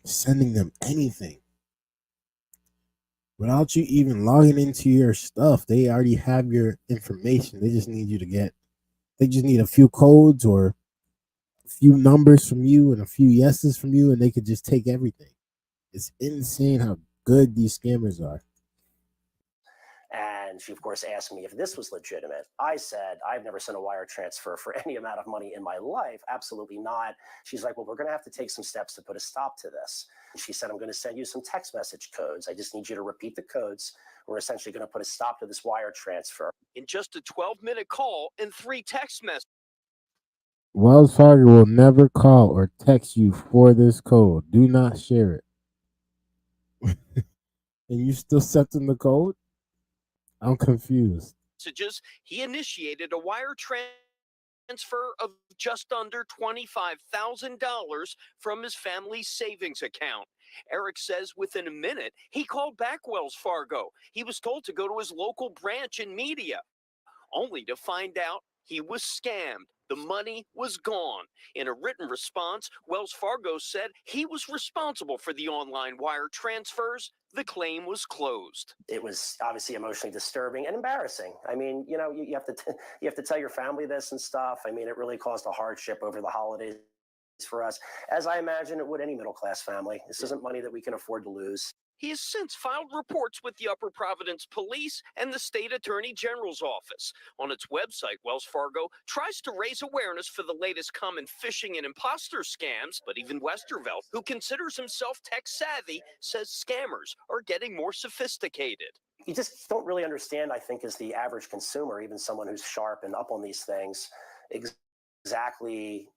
sending them anything. Without you even logging into your stuff, they already have your information. They just need they just need a few codes or a few numbers from you and a few yeses from you, and they could just take everything. It's insane how good these scammers are. And she, of course, asked me if this was legitimate. I said, I've never sent a wire transfer for any amount of money in my life. Absolutely not. She's like, well, we're going to have to take some steps to put a stop to this. She said, I'm going to send you some text message codes. I just need you to repeat the codes. We're essentially going to put a stop to this wire transfer. in just a 12-minute call and 3 text messages. Wells Fargo will never call or text you for this code. Do not share it. And you still set in the code? I'm confused. He initiated a wire transfer of just under $25,000 from his family's savings account. Eric says within a minute, he called back Wells Fargo. He was told to go to his local branch in Media, only to find out he was scammed. The money was gone. In a written response, Wells Fargo said he was responsible for the online wire transfers. The claim was closed. It was obviously emotionally disturbing and embarrassing. I mean, you know, you have to tell your family this and stuff. I mean, it really caused a hardship over the holidays for us, as I imagine it would any middle-class family. This isn't money that we can afford to lose. He has since filed reports with the Upper Providence Police and the State Attorney General's office. On its website, Wells Fargo tries to raise awareness for the latest common phishing and imposter scams, but even Westerveld, who considers himself tech-savvy, says scammers are getting more sophisticated. You just don't really understand, I think, as the average consumer, even someone who's sharp and up on these things, exactly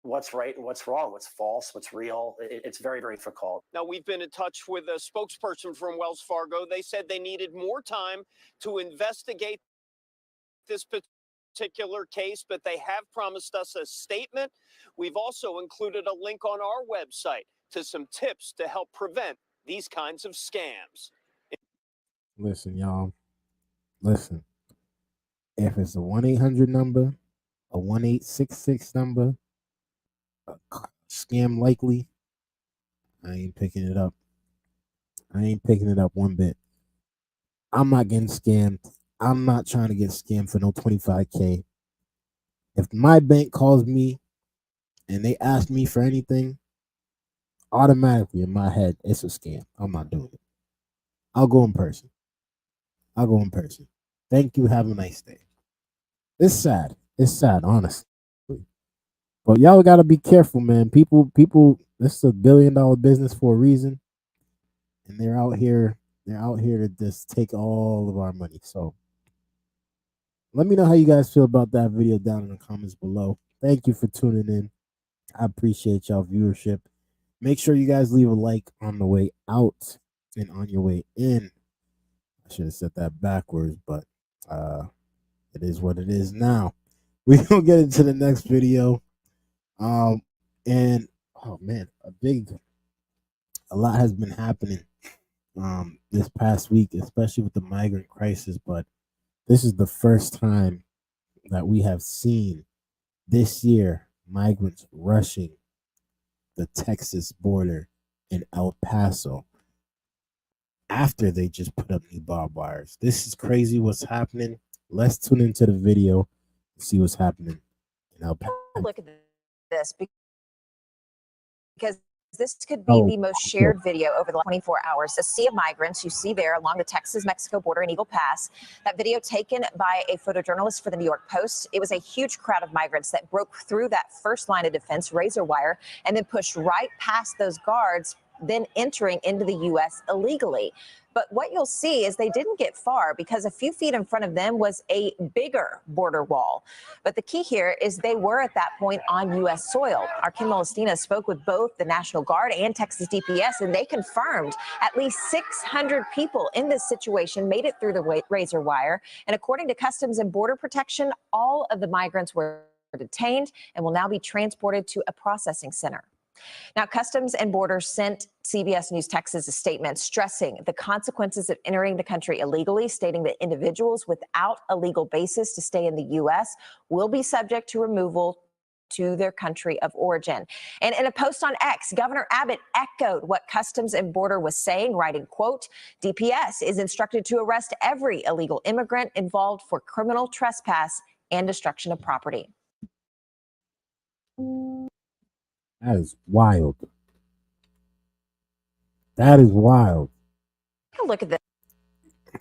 what's right and what's wrong, what's false, what's real. It's very, very difficult. Now, we've been in touch with a spokesperson from Wells Fargo. They said they needed more time to investigate this particular case, but they have promised us a statement. We've also included a link on our website to some tips to help prevent these kinds of scams. Listen, y'all. Listen. If it's a 1-800 number, a 1866 number, scam likely, I ain't picking it up. I ain't picking it up one bit. I'm not getting scammed I'm not trying to get scammed for no 25K. If my bank calls me and they ask me for anything, automatically in my head, it's a scam. I'm not doing it. I'll go in person. Thank you. Have a nice day. It's sad. It's sad, honestly. But y'all gotta be careful, man. People, this is a $1 billion business for a reason. And they're out here to just take all of our money. So let me know how you guys feel about that video down in the comments below. Thank you for tuning in. I appreciate y'all viewership. Make sure you guys leave a like on the way out and on your way in. I should have said that backwards, but it is what it is now. We're gonna get into the next video. And oh man, a lot has been happening this past week, especially with the migrant crisis, but this is the first time that we have seen this year migrants rushing the Texas border in El Paso after they just put up new barbed wires. This is crazy what's happening. Let's tune into the video and see what's happening in El Paso. Look at this because this could be the most shared video over the last 24 hours. A sea of migrants you see there along the Texas-Mexico border in Eagle Pass. That video taken by a photojournalist for the New York Post. It was a huge crowd of migrants that broke through that first line of defense, razor wire, and then pushed right past those guards, then entering into the U.S. illegally. But what you'll see is they didn't get far because a few feet in front of them was a bigger border wall. But the key here is they were at that point on U.S. soil. Our Kim Molestina spoke with both the National Guard and Texas DPS, and they confirmed at least 600 people in this situation made it through the razor wire. And according to Customs and Border Protection, all of the migrants were detained and will now be transported to a processing center. Now, Customs and Border sent CBS News Texas a statement stressing the consequences of entering the country illegally, stating that individuals without a legal basis to stay in the U.S. will be subject to removal to their country of origin. And in a post on X, Governor Abbott echoed what Customs and Border was saying, writing, quote, DPS is instructed to arrest every illegal immigrant involved for criminal trespass and destruction of property. That is wild. That is wild. Look at this.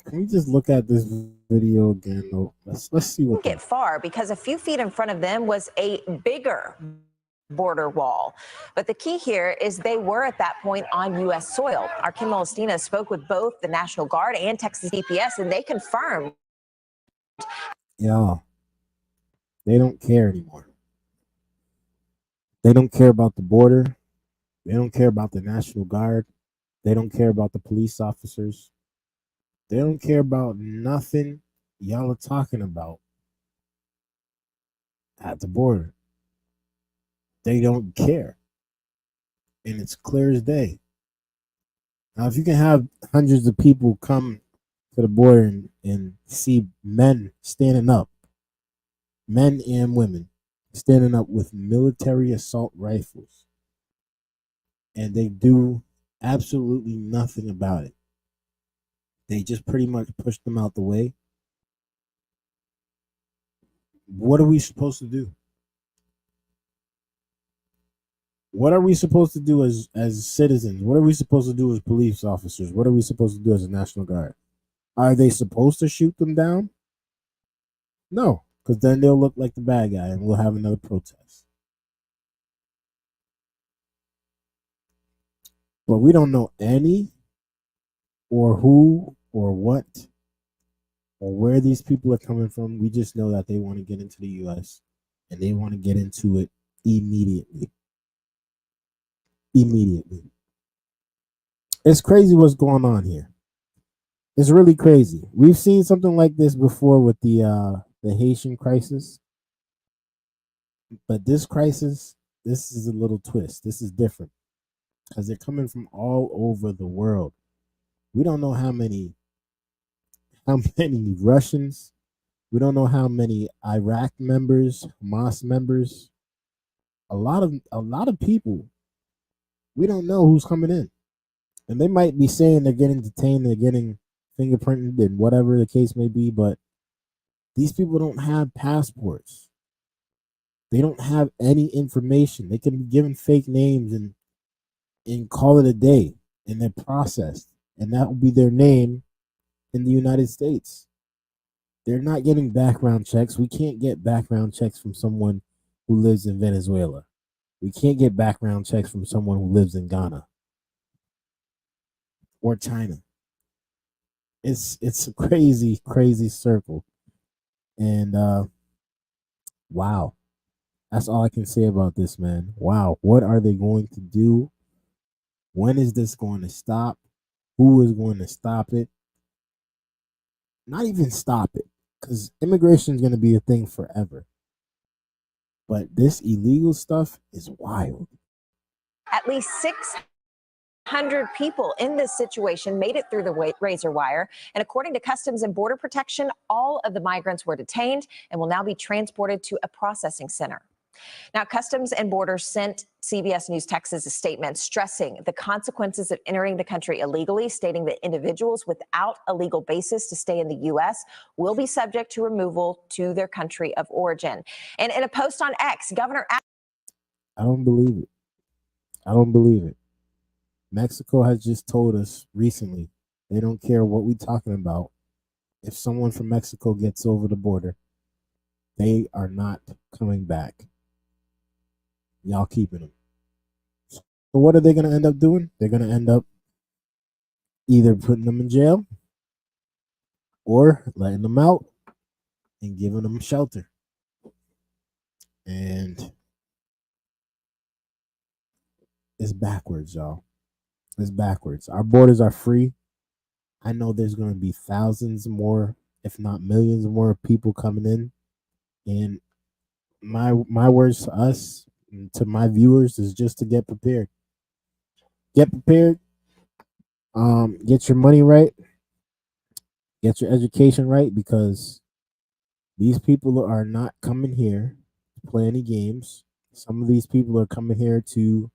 Can we just look at this video again, though? Let's see what. Get far because a few feet in front of them was a bigger border wall. But the key here is they were at that point on U.S. soil. Our Kim Molestina spoke with both the National Guard and Texas DPS, and they confirmed. Yeah, they don't care anymore. They don't care about the border. They don't care about the National Guard. They don't care about the police officers. They don't care about nothing y'all are talking about at the border. They don't care. And it's clear as day. Now, if you can have hundreds of people come to the border and see men standing up, men and women standing up with military assault rifles, and they do absolutely nothing about it. They just pretty much push them out the way. What are we supposed to do? What are we supposed to do as citizens? What are we supposed to do as police officers? What are we supposed to do as a National Guard? Are they supposed to shoot them down? No, because then they'll look like the bad guy and we'll have another protest. But we don't know any or who or what or where these people are coming from. We just know that they want to get into the U.S. and they want to get into it immediately. Immediately. It's crazy what's going on here. It's really crazy. We've seen something like this before with the Haitian crisis. But this crisis, this is a little twist. This is different because they're coming from all over the world. We don't know how many Russians. We don't know how many Iraq members, Hamas members. A lot of people. We don't know who's coming in. And they might be saying they're getting detained, they're getting fingerprinted and whatever the case may be, but These people don't have passports. They don't have any information. They can be given fake names and call it a day, and they're processed, and that will be their name in the United States. They're not getting background checks. We can't get background checks from someone who lives in Venezuela. We can't get background checks from someone who lives in Ghana or China. It's a crazy, crazy circle. And wow. That's all I can say about this, man. Wow. What are they going to do? When is this going to stop? Who is going to stop it? Not even stop it, because immigration is going to be a thing forever. But this illegal stuff is wild. At least 600 people in this situation made it through the razor wire. And according to Customs and Border Protection, all of the migrants were detained and will now be transported to a processing center. Now, Customs and Border sent CBS News Texas a statement stressing the consequences of entering the country illegally, stating that individuals without a legal basis to stay in the U.S. will be subject to removal to their country of origin. And in a post on X, Governor... I don't believe it. I don't believe it. Mexico has just told us recently they don't care what we're talking about. If someone from Mexico gets over the border, they are not coming back. Y'all keeping them. So what are they going to end up doing? They're going to end up either putting them in jail or letting them out and giving them shelter. And it's backwards, y'all. It's backwards. Our borders are free. I know there's going to be thousands more, if not millions more people coming in. And my words to us, to my viewers, is just to get prepared. Get prepared. Get your money right. Get your education right, because these people are not coming here to play any games. Some of these people are coming here to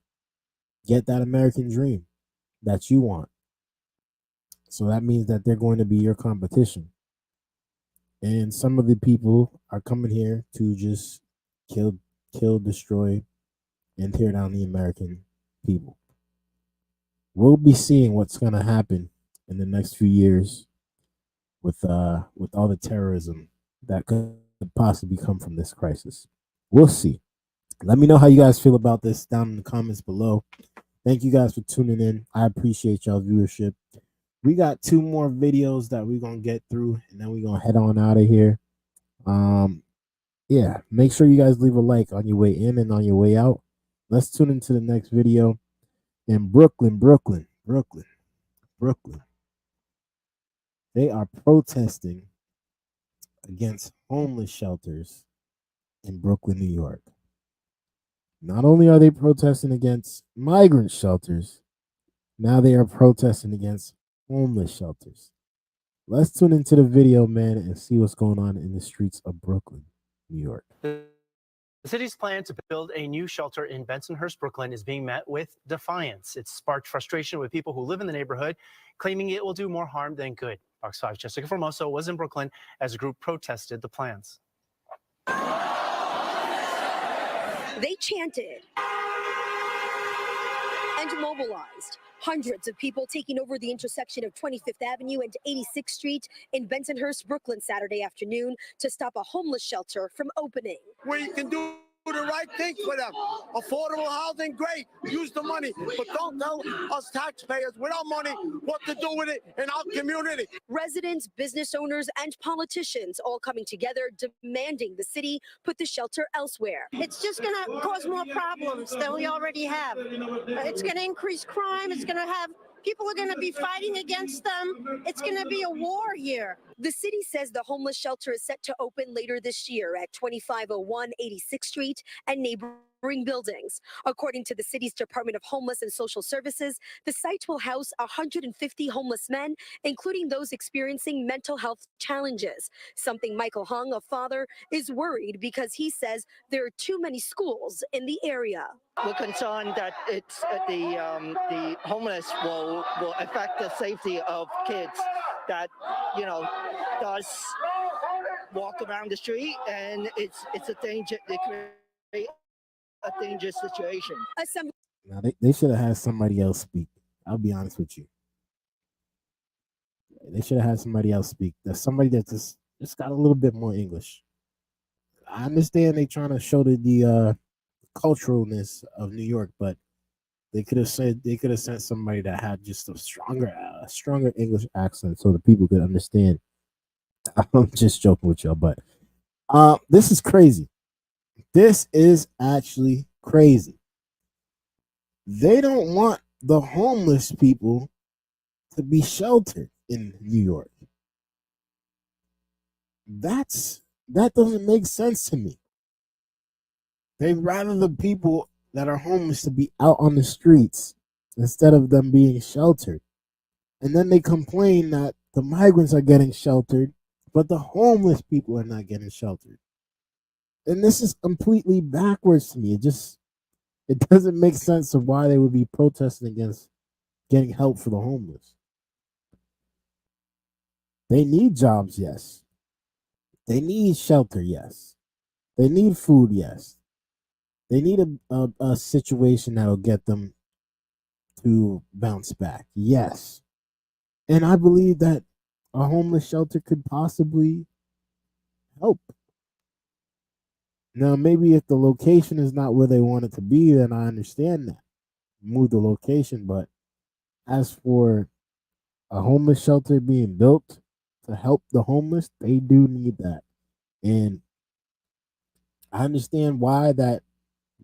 get that American dream that you want. So that means that they're going to be your competition. And some of the people are coming here to just kill, destroy, and tear down the American people. We'll be seeing what's going to happen in the next few years with all the terrorism that could possibly come from this crisis. We'll see. Let me know how you guys feel about this down in the comments below. Thank you guys for tuning in. I appreciate y'all's viewership. We got 2 more videos that we're gonna get through, and then we're gonna head on out of here. Yeah, make sure you guys leave a like on your way in and on your way out. Let's tune into the next video. In Brooklyn, they are protesting against homeless shelters in Brooklyn, New York. Not only are they protesting against migrant shelters, now they are protesting against homeless shelters. Let's tune into the video, man, and see what's going on in the streets of Brooklyn, New York. The city's plan to build a new shelter in Bensonhurst, Brooklyn is being met with defiance. It's sparked frustration with people who live in the neighborhood, claiming it will do more harm than good. Fox 5's Jessica Formoso was in Brooklyn as a group protested the plans. They chanted and mobilized. Hundreds of people taking over the intersection of 25th Avenue and 86th Street in Bensonhurst, Brooklyn, Saturday afternoon to stop a homeless shelter from opening. Where you can do the right thing for them. Affordable housing, great. Use the money. But don't tell us taxpayers without money what to do with it in our community. Residents, business owners, and politicians all coming together demanding the city put the shelter elsewhere. It's just going to cause more problems than we already have. It's going to increase crime. It's going to have people are going to be fighting against them. It's going to be a war here. The city says the homeless shelter is set to open later this year at 2501 86th Street and neighboring buildings. According to the city's Department of Homeless and Social Services, the site will house 150 homeless men, including those experiencing mental health challenges. Something Michael Hung, a father, is worried because he says there are too many schools in the area. We're concerned that it's the homeless will affect the safety of kids that, does walk around the street, and it's a danger. They create a dangerous situation. Now they should have had somebody else speak. I'll be honest with you. They should have had somebody else speak. There's somebody that just got a little bit more English. I understand they trying to show the culturalness of New York, but they could have sent somebody that had just a stronger English accent so the people could understand. I'm just joking with y'all, but this is crazy. This is actually crazy. They don't want the homeless people to be sheltered in New York. That doesn't make sense to me. They'd rather the people that are homeless to be out on the streets instead of them being sheltered. And then they complain that the migrants are getting sheltered, but the homeless people are not getting sheltered. And this is completely backwards to me. It doesn't make sense of why they would be protesting against getting help for the homeless. They need jobs, yes. They need shelter, yes. They need food, yes. They need a situation that'll get them to bounce back, yes. And I believe that a homeless shelter could possibly help. Now, maybe if the location is not where they want it to be, then I understand that. Move the location. But as for a homeless shelter being built to help the homeless, they do need that. And I understand why that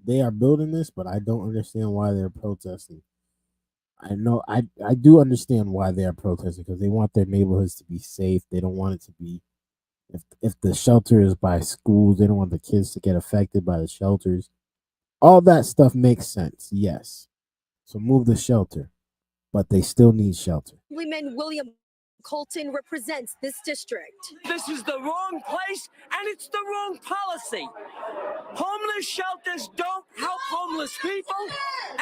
they are building this, but I don't understand why they're protesting. I do understand why they are protesting because they want their neighborhoods to be safe. They don't want it to be if the shelter is by schools, they don't want the kids to get affected by the shelters. All that stuff makes sense, yes. So move the shelter, but they still need shelter. Assemblyman William Colton represents this district. This is the wrong place and it's the wrong policy. Homeless shelters don't help homeless people,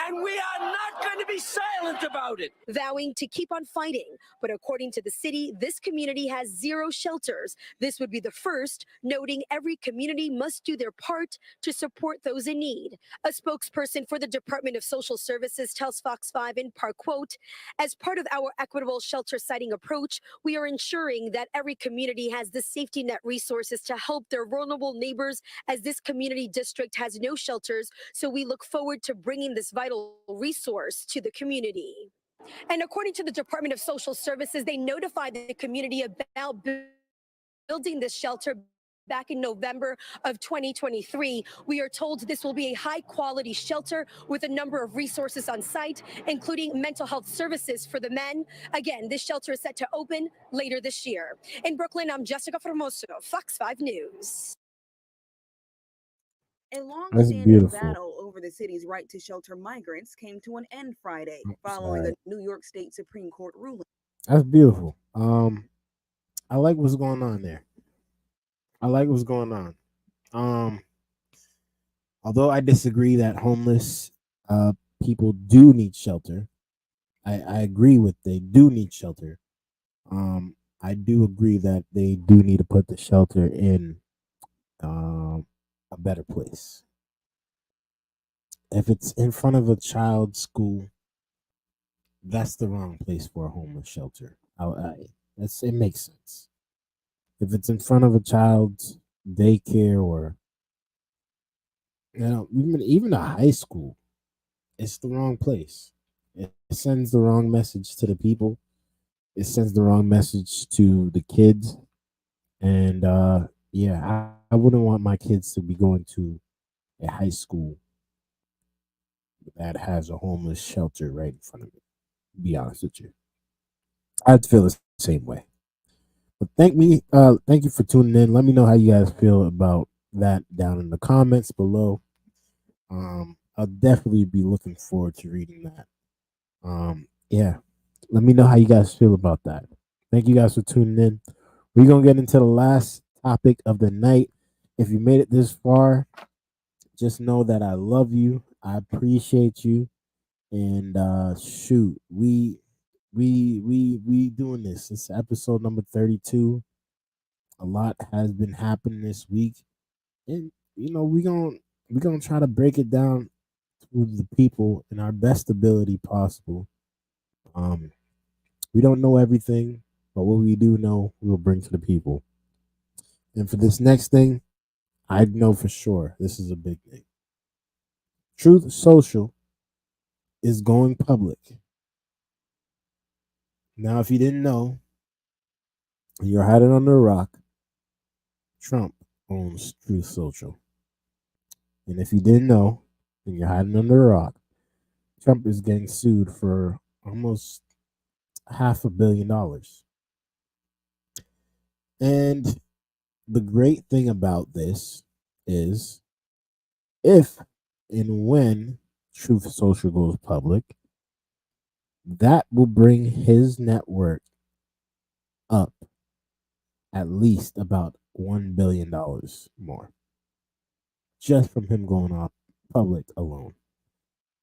and we are not going to be silent about it. Vowing to keep on fighting. But according to the city, this community has 0 shelters. This would be the first, noting every community must do their part to support those in need. A spokesperson for the Department of Social Services tells Fox 5 in part, quote, as part of our equitable shelter siting approach, we are ensuring that every community has the safety net resources to help their vulnerable neighbors, as this community district has no shelters, so we look forward to bringing this vital resource to the community. And according to the Department of Social Services, they notified the community about building this shelter back in November of 2023. We are told this will be a high-quality shelter with a number of resources on site, including mental health services for the men. Again, this shelter is set to open later this year. In Brooklyn, I'm Jessica Formoso, Fox 5 News. A That's long-standing beautiful. battle over the city's right to shelter migrants came to an end Friday following Sorry. the New York State Supreme Court ruling. That's beautiful. I like what's going on there. I like what's going on. Although I disagree that homeless people do need shelter, I agree with they do need shelter. I do agree that they do need to put the shelter in a better place. If it's in front of a child's school, that's the wrong place for a homeless shelter. It makes sense. If it's in front of a child's daycare or even a high school, it's the wrong place. It sends the wrong message to the people. It sends the wrong message to the kids. And yeah, I wouldn't want my kids to be going to a high school that has a homeless shelter right in front of me. To be honest with you, I'd feel the same way. But thank you for tuning in. Let me know how you guys feel about that down in the comments below. I'll definitely be looking forward to reading that. Yeah, let me know how you guys feel about that. Thank you guys for tuning in. We're gonna get into the last topic of the night. If you made it this far, just know that I love you. I appreciate you. And shoot, we doing this. It's episode number 32. A lot has been happening this week, and we're gonna try to break it down to the people in our best ability possible. Um, we don't know everything, but what we do know, we'll bring to the people. And for this next thing, I know for sure this is a big thing. Truth Social is going public. Now, if you didn't know, you're hiding under a rock. Trump owns Truth Social. And if you didn't know, and you're hiding under a rock, Trump is getting sued for almost $500 million. And the great thing about this is if and when Truth Social goes public, that will bring his net worth up at least about $1 billion more just from him going off public alone.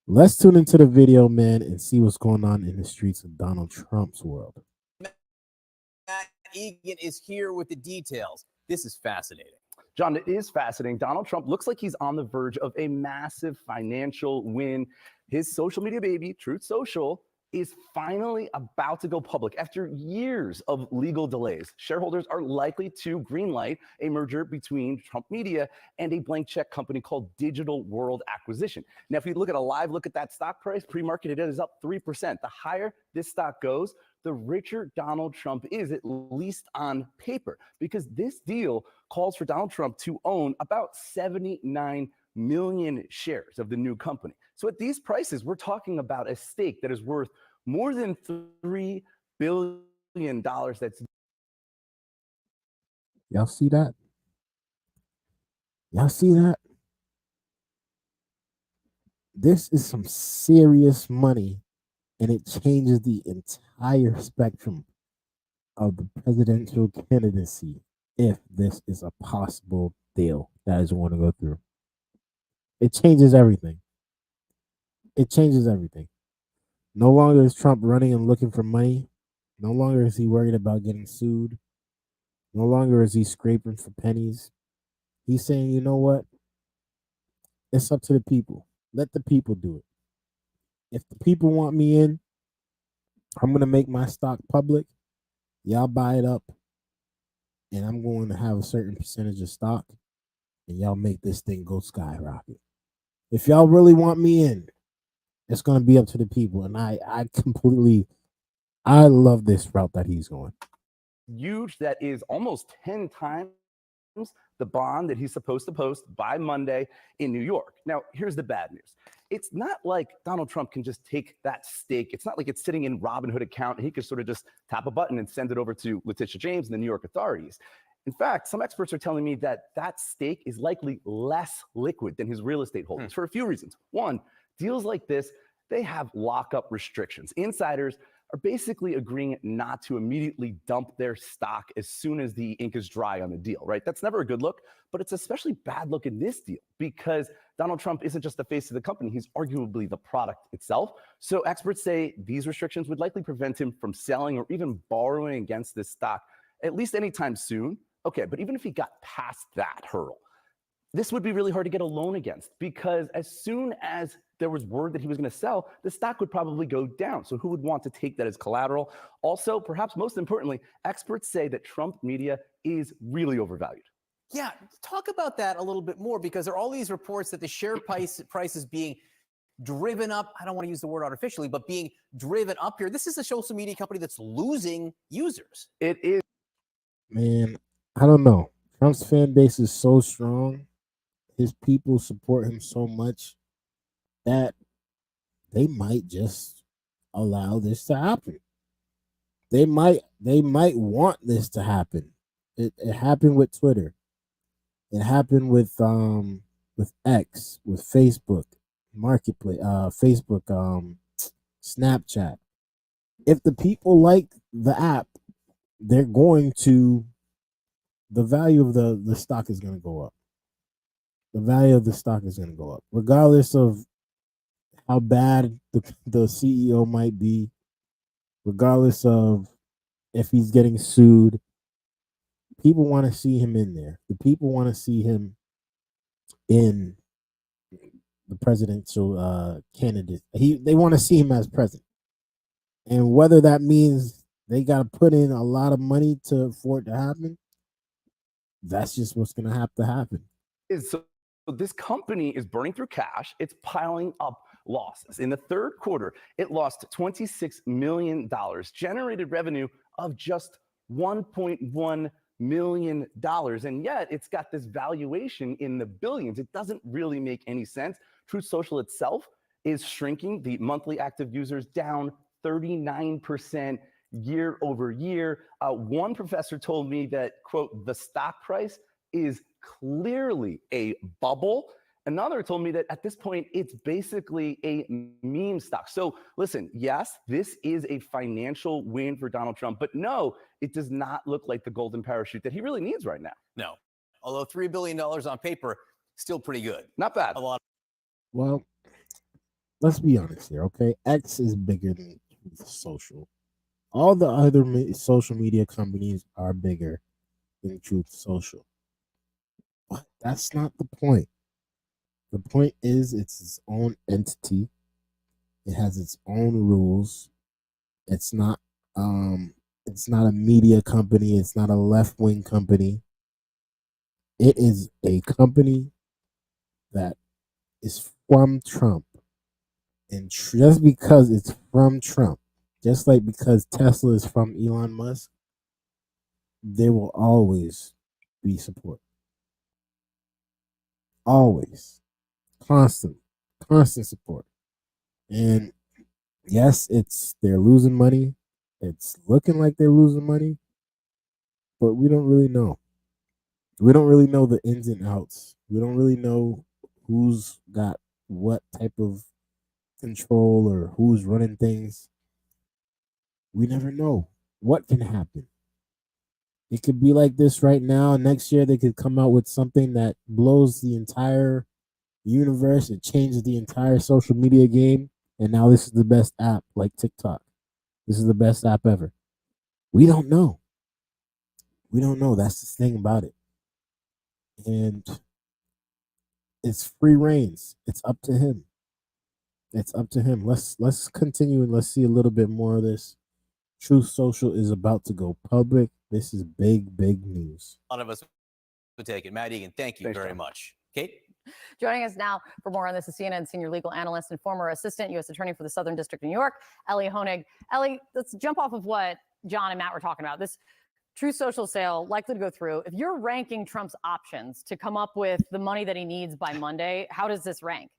Let's tune into the video, man, and see what's going on in the streets of Donald Trump's world. Matt Egan is here with the details. This is fascinating. John, it is fascinating. Donald Trump looks like he's on the verge of a massive financial win. His social media baby, Truth Social, is finally about to go public after years of legal delays. Shareholders are likely to greenlight a merger between Trump Media and a blank check company called Digital World Acquisition. Now, if you look at a live look at that stock price, pre-market it is up 3%. The higher this stock goes, the richer Donald Trump is, at least on paper, because this deal calls for Donald Trump to own about 79 million shares of the new company. So at these prices, we're talking about a stake that is worth more than $3 billion. That's Y'all see that? Y'all see that? This is some serious money, and it changes the entire spectrum of the presidential candidacy if this is a possible deal that is going to go through. It changes everything. It changes everything. No longer is Trump running and looking for money. No longer is he worried about getting sued. No longer is he scraping for pennies. He's saying, you know what? It's up to the people. Let the people do it. If the people want me in, I'm going to make my stock public. Y'all buy it up. And I'm going to have a certain percentage of stock. And y'all make this thing go skyrocket. If y'all really want me in, it's going to be up to the people. And I love this route that he's going. huge. That is almost 10 times the bond that he's supposed to post by Monday in New York. Now, here's the bad news. It's not like Donald Trump can just take that stake. It's not like it's sitting in Robinhood account. He could sort of just tap a button and send it over to Letitia James and the New York authorities. In fact, some experts are telling me that that stake is likely less liquid than his real estate holdings for a few reasons. One, deals like this, they have lockup restrictions. Insiders are basically agreeing not to immediately dump their stock as soon as the ink is dry on the deal, right? That's never a good look, but it's especially bad look in this deal because Donald Trump isn't just the face of the company, he's arguably the product itself. So experts say these restrictions would likely prevent him from selling or even borrowing against this stock, at least anytime soon. Okay, but even if he got past that hurdle, this would be really hard to get a loan against because as soon as there was word that he was going to sell, the stock would probably go down. So who would want to take that as collateral? Also, perhaps most importantly, experts say that Trump Media is really overvalued. Yeah, talk about that a little bit more because there are all these reports that the share price is being driven up. I don't want to use the word artificially, but being driven up here. This is a social media company that's losing users. It is. Man, I don't know. Trump's fan base is so strong. His people support him so much that they might just allow this to happen. They might want this to happen. It happened with Twitter. It happened with X, with Facebook Marketplace, Facebook, Snapchat. If the people like the app, they're going to. The value of the stock is going to go up. The value of the stock is going to go up, regardless of how bad the CEO might be, regardless of if he's getting sued. people want to see him in there. The people want to see him in the presidential candidate. They want to see him as president, and whether that means they got to put in a lot of money for it to happen, that's just what's going to have to happen. So this company is burning through cash. It's piling up losses. In the third quarter, it lost $26 million, generated revenue of just $1.1 million. And yet it's got this valuation in the billions. It doesn't really make any sense. Truth Social itself is shrinking. The monthly active users down 39% year over year. One professor told me that, quote, the stock price is clearly a bubble. Another told me that at this point, it's basically a meme stock. So listen, yes, this is a financial win for Donald Trump, but no, it does not look like the golden parachute that he really needs right now. No. Although $3 billion on paper, still pretty good. Not bad. A lot. Well, let's be honest here, okay? X is bigger than Social. All the other social media companies are bigger than Truth Social. But that's not the point. The point is it's its own entity. It has its own rules. It's not a media company. It's not a left-wing company. It is a company that is from Trump. And just because it's from Trump, just like because Tesla is from Elon Musk, there will always be support. Always. Constant support. And yes, they're losing money. It's looking like they're losing money, but we don't really know. We don't really know the ins and outs. We don't really know who's got what type of control or who's running things. We never know what can happen. It could be like this right now. Next year, they could come out with something that blows the entire universe. It changes the entire social media game. And now this is the best app, like TikTok. This is the best app ever. We don't know. We don't know. That's the thing about it. And it's free reigns. It's up to him. It's up to him. Let's continue and let's see a little bit more of this. Truth Social is about to go public. This is big news. A lot of us would take it. Matt Egan, thank you very much. Kate? Joining us now for more on this is CNN senior legal analyst and former assistant U.S. attorney for the Southern District of New York, Ellie Honig. Ellie, let's jump off of what John and Matt were talking about. This Truth Social sale likely to go through. If you're ranking Trump's options to come up with the money that he needs by Monday, how does this rank?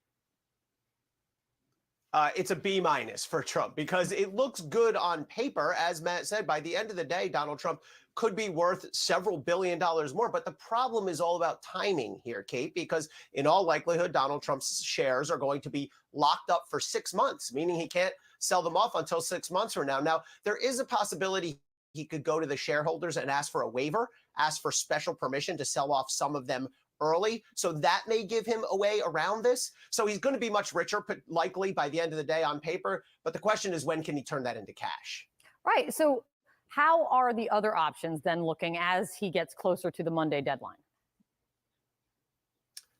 It's a B- for Trump because it looks good on paper. As Matt said, by the end of the day, Donald Trump could be worth several $billion more. But the problem is all about timing here, Kate, because in all likelihood, Donald Trump's shares are going to be locked up for 6 months, meaning he can't sell them off until 6 months from now. Now, there is a possibility he could go to the shareholders and ask for a waiver, ask for special permission to sell off some of them early. So that may give him a way around this. So he's going to be much richer, likely by the end of the day on paper. But the question is, when can he turn that into cash? Right. So how are the other options then looking as he gets closer to the Monday deadline?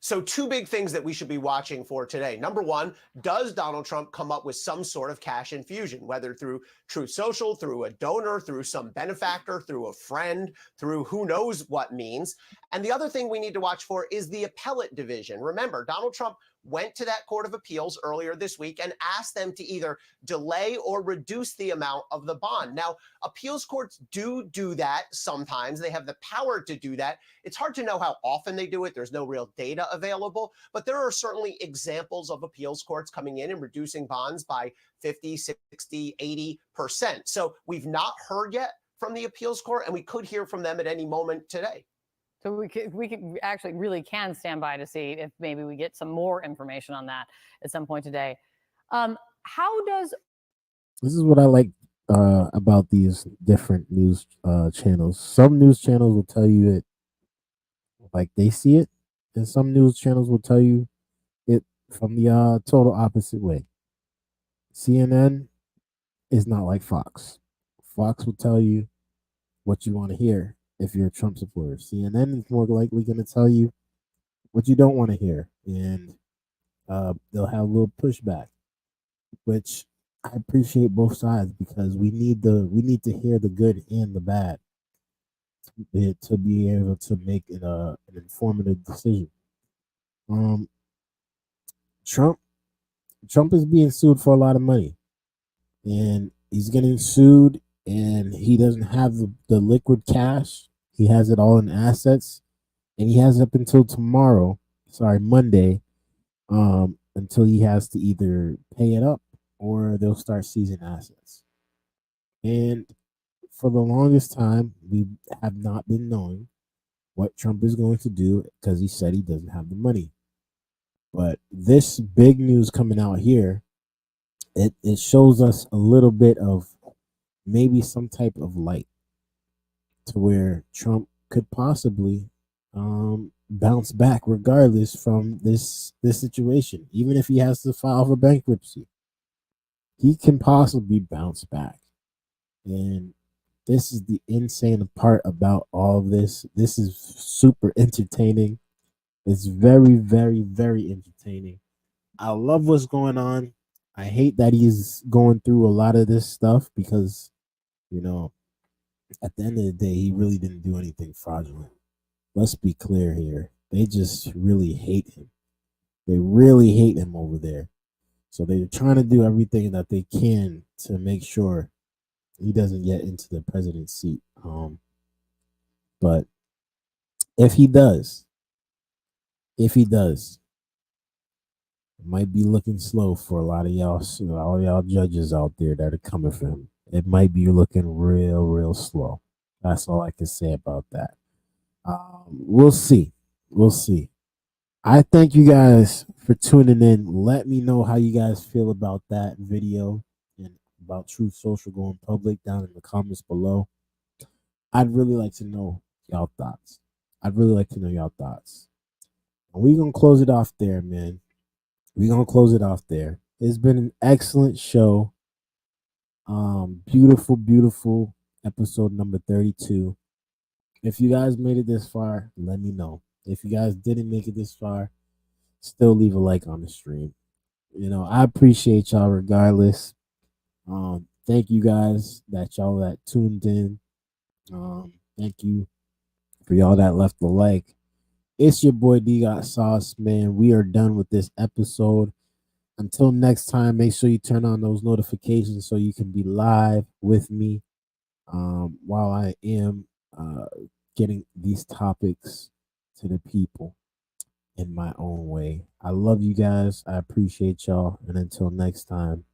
So two big things that we should be watching for today. Number one, does Donald Trump come up with some sort of cash infusion, whether through Truth Social, through a donor, through some benefactor, through a friend, through who knows what means? And the other thing we need to watch for is the appellate division. Remember, Donald Trump went to that Court of Appeals earlier this week and asked them to either delay or reduce the amount of the bond. Now, appeals courts do that sometimes. They have the power to do that. It's hard to know how often they do it. There's no real data available, but there are certainly examples of appeals courts coming in and reducing bonds by 50, 60, 80%. So we've not heard yet from the appeals court, and we could hear from them at any moment today. So we could actually really can stand by to see if maybe we get some more information on that at some point today. How does This is what I like about these different news channels. Some news channels will tell you it like they see it, and some news channels will tell you it from the total opposite way. CNN is not like Fox. Fox will tell you what you want to hear, if you're a Trump supporter. CNN is more likely going to tell you what you don't want to hear, and they'll have a little pushback, which I appreciate both sides because we need to hear the good and the bad to be able to make it an informative decision. Um, Trump Trump is being sued for a lot of money, and he's getting sued, and he doesn't have the liquid cash. He has it all in assets, and he has up until tomorrow, sorry, Monday, until he has to either pay it up or they'll start seizing assets. And for the longest time, we have not been knowing what Trump is going to do because he said he doesn't have the money. But this big news coming out here, it shows us a little bit of maybe some type of light to where Trump could possibly bounce back regardless from this situation. Even if he has to file for bankruptcy, he can possibly bounce back. And this is the insane part about all of this. This is super entertaining. It's very, very, very entertaining. I love what's going on. I hate that he's going through a lot of this stuff because, you know, at the end of the day, he really didn't do anything fraudulent. Let's be clear here. They just really hate him. They really hate him over there. So they're trying to do everything that they can to make sure he doesn't get into the president's seat. But if he does, it might be looking slow for a lot of y'all, all y'all judges out there that are coming for him. It might be looking real, real slow. That's all I can say about that. We'll see. We'll see. I thank you guys for tuning in. Let me know how you guys feel about that video and about Truth Social going public down in the comments below. I'd really like to know y'all thoughts. And we're going to close it off there, man. It's been an excellent show. Beautiful, beautiful episode number 32. If you guys made it this far, let me know. If you guys didn't make it this far, still leave a like on the stream. You know, I appreciate y'all regardless. Thank you guys y'all that tuned in. Thank you for y'all that left the like. It's your boy Dgotsauce, man. We are done with this episode. Until next time, make sure you turn on those notifications so you can be live with me while I am getting these topics to the people in my own way. I love you guys. I appreciate y'all. And until next time,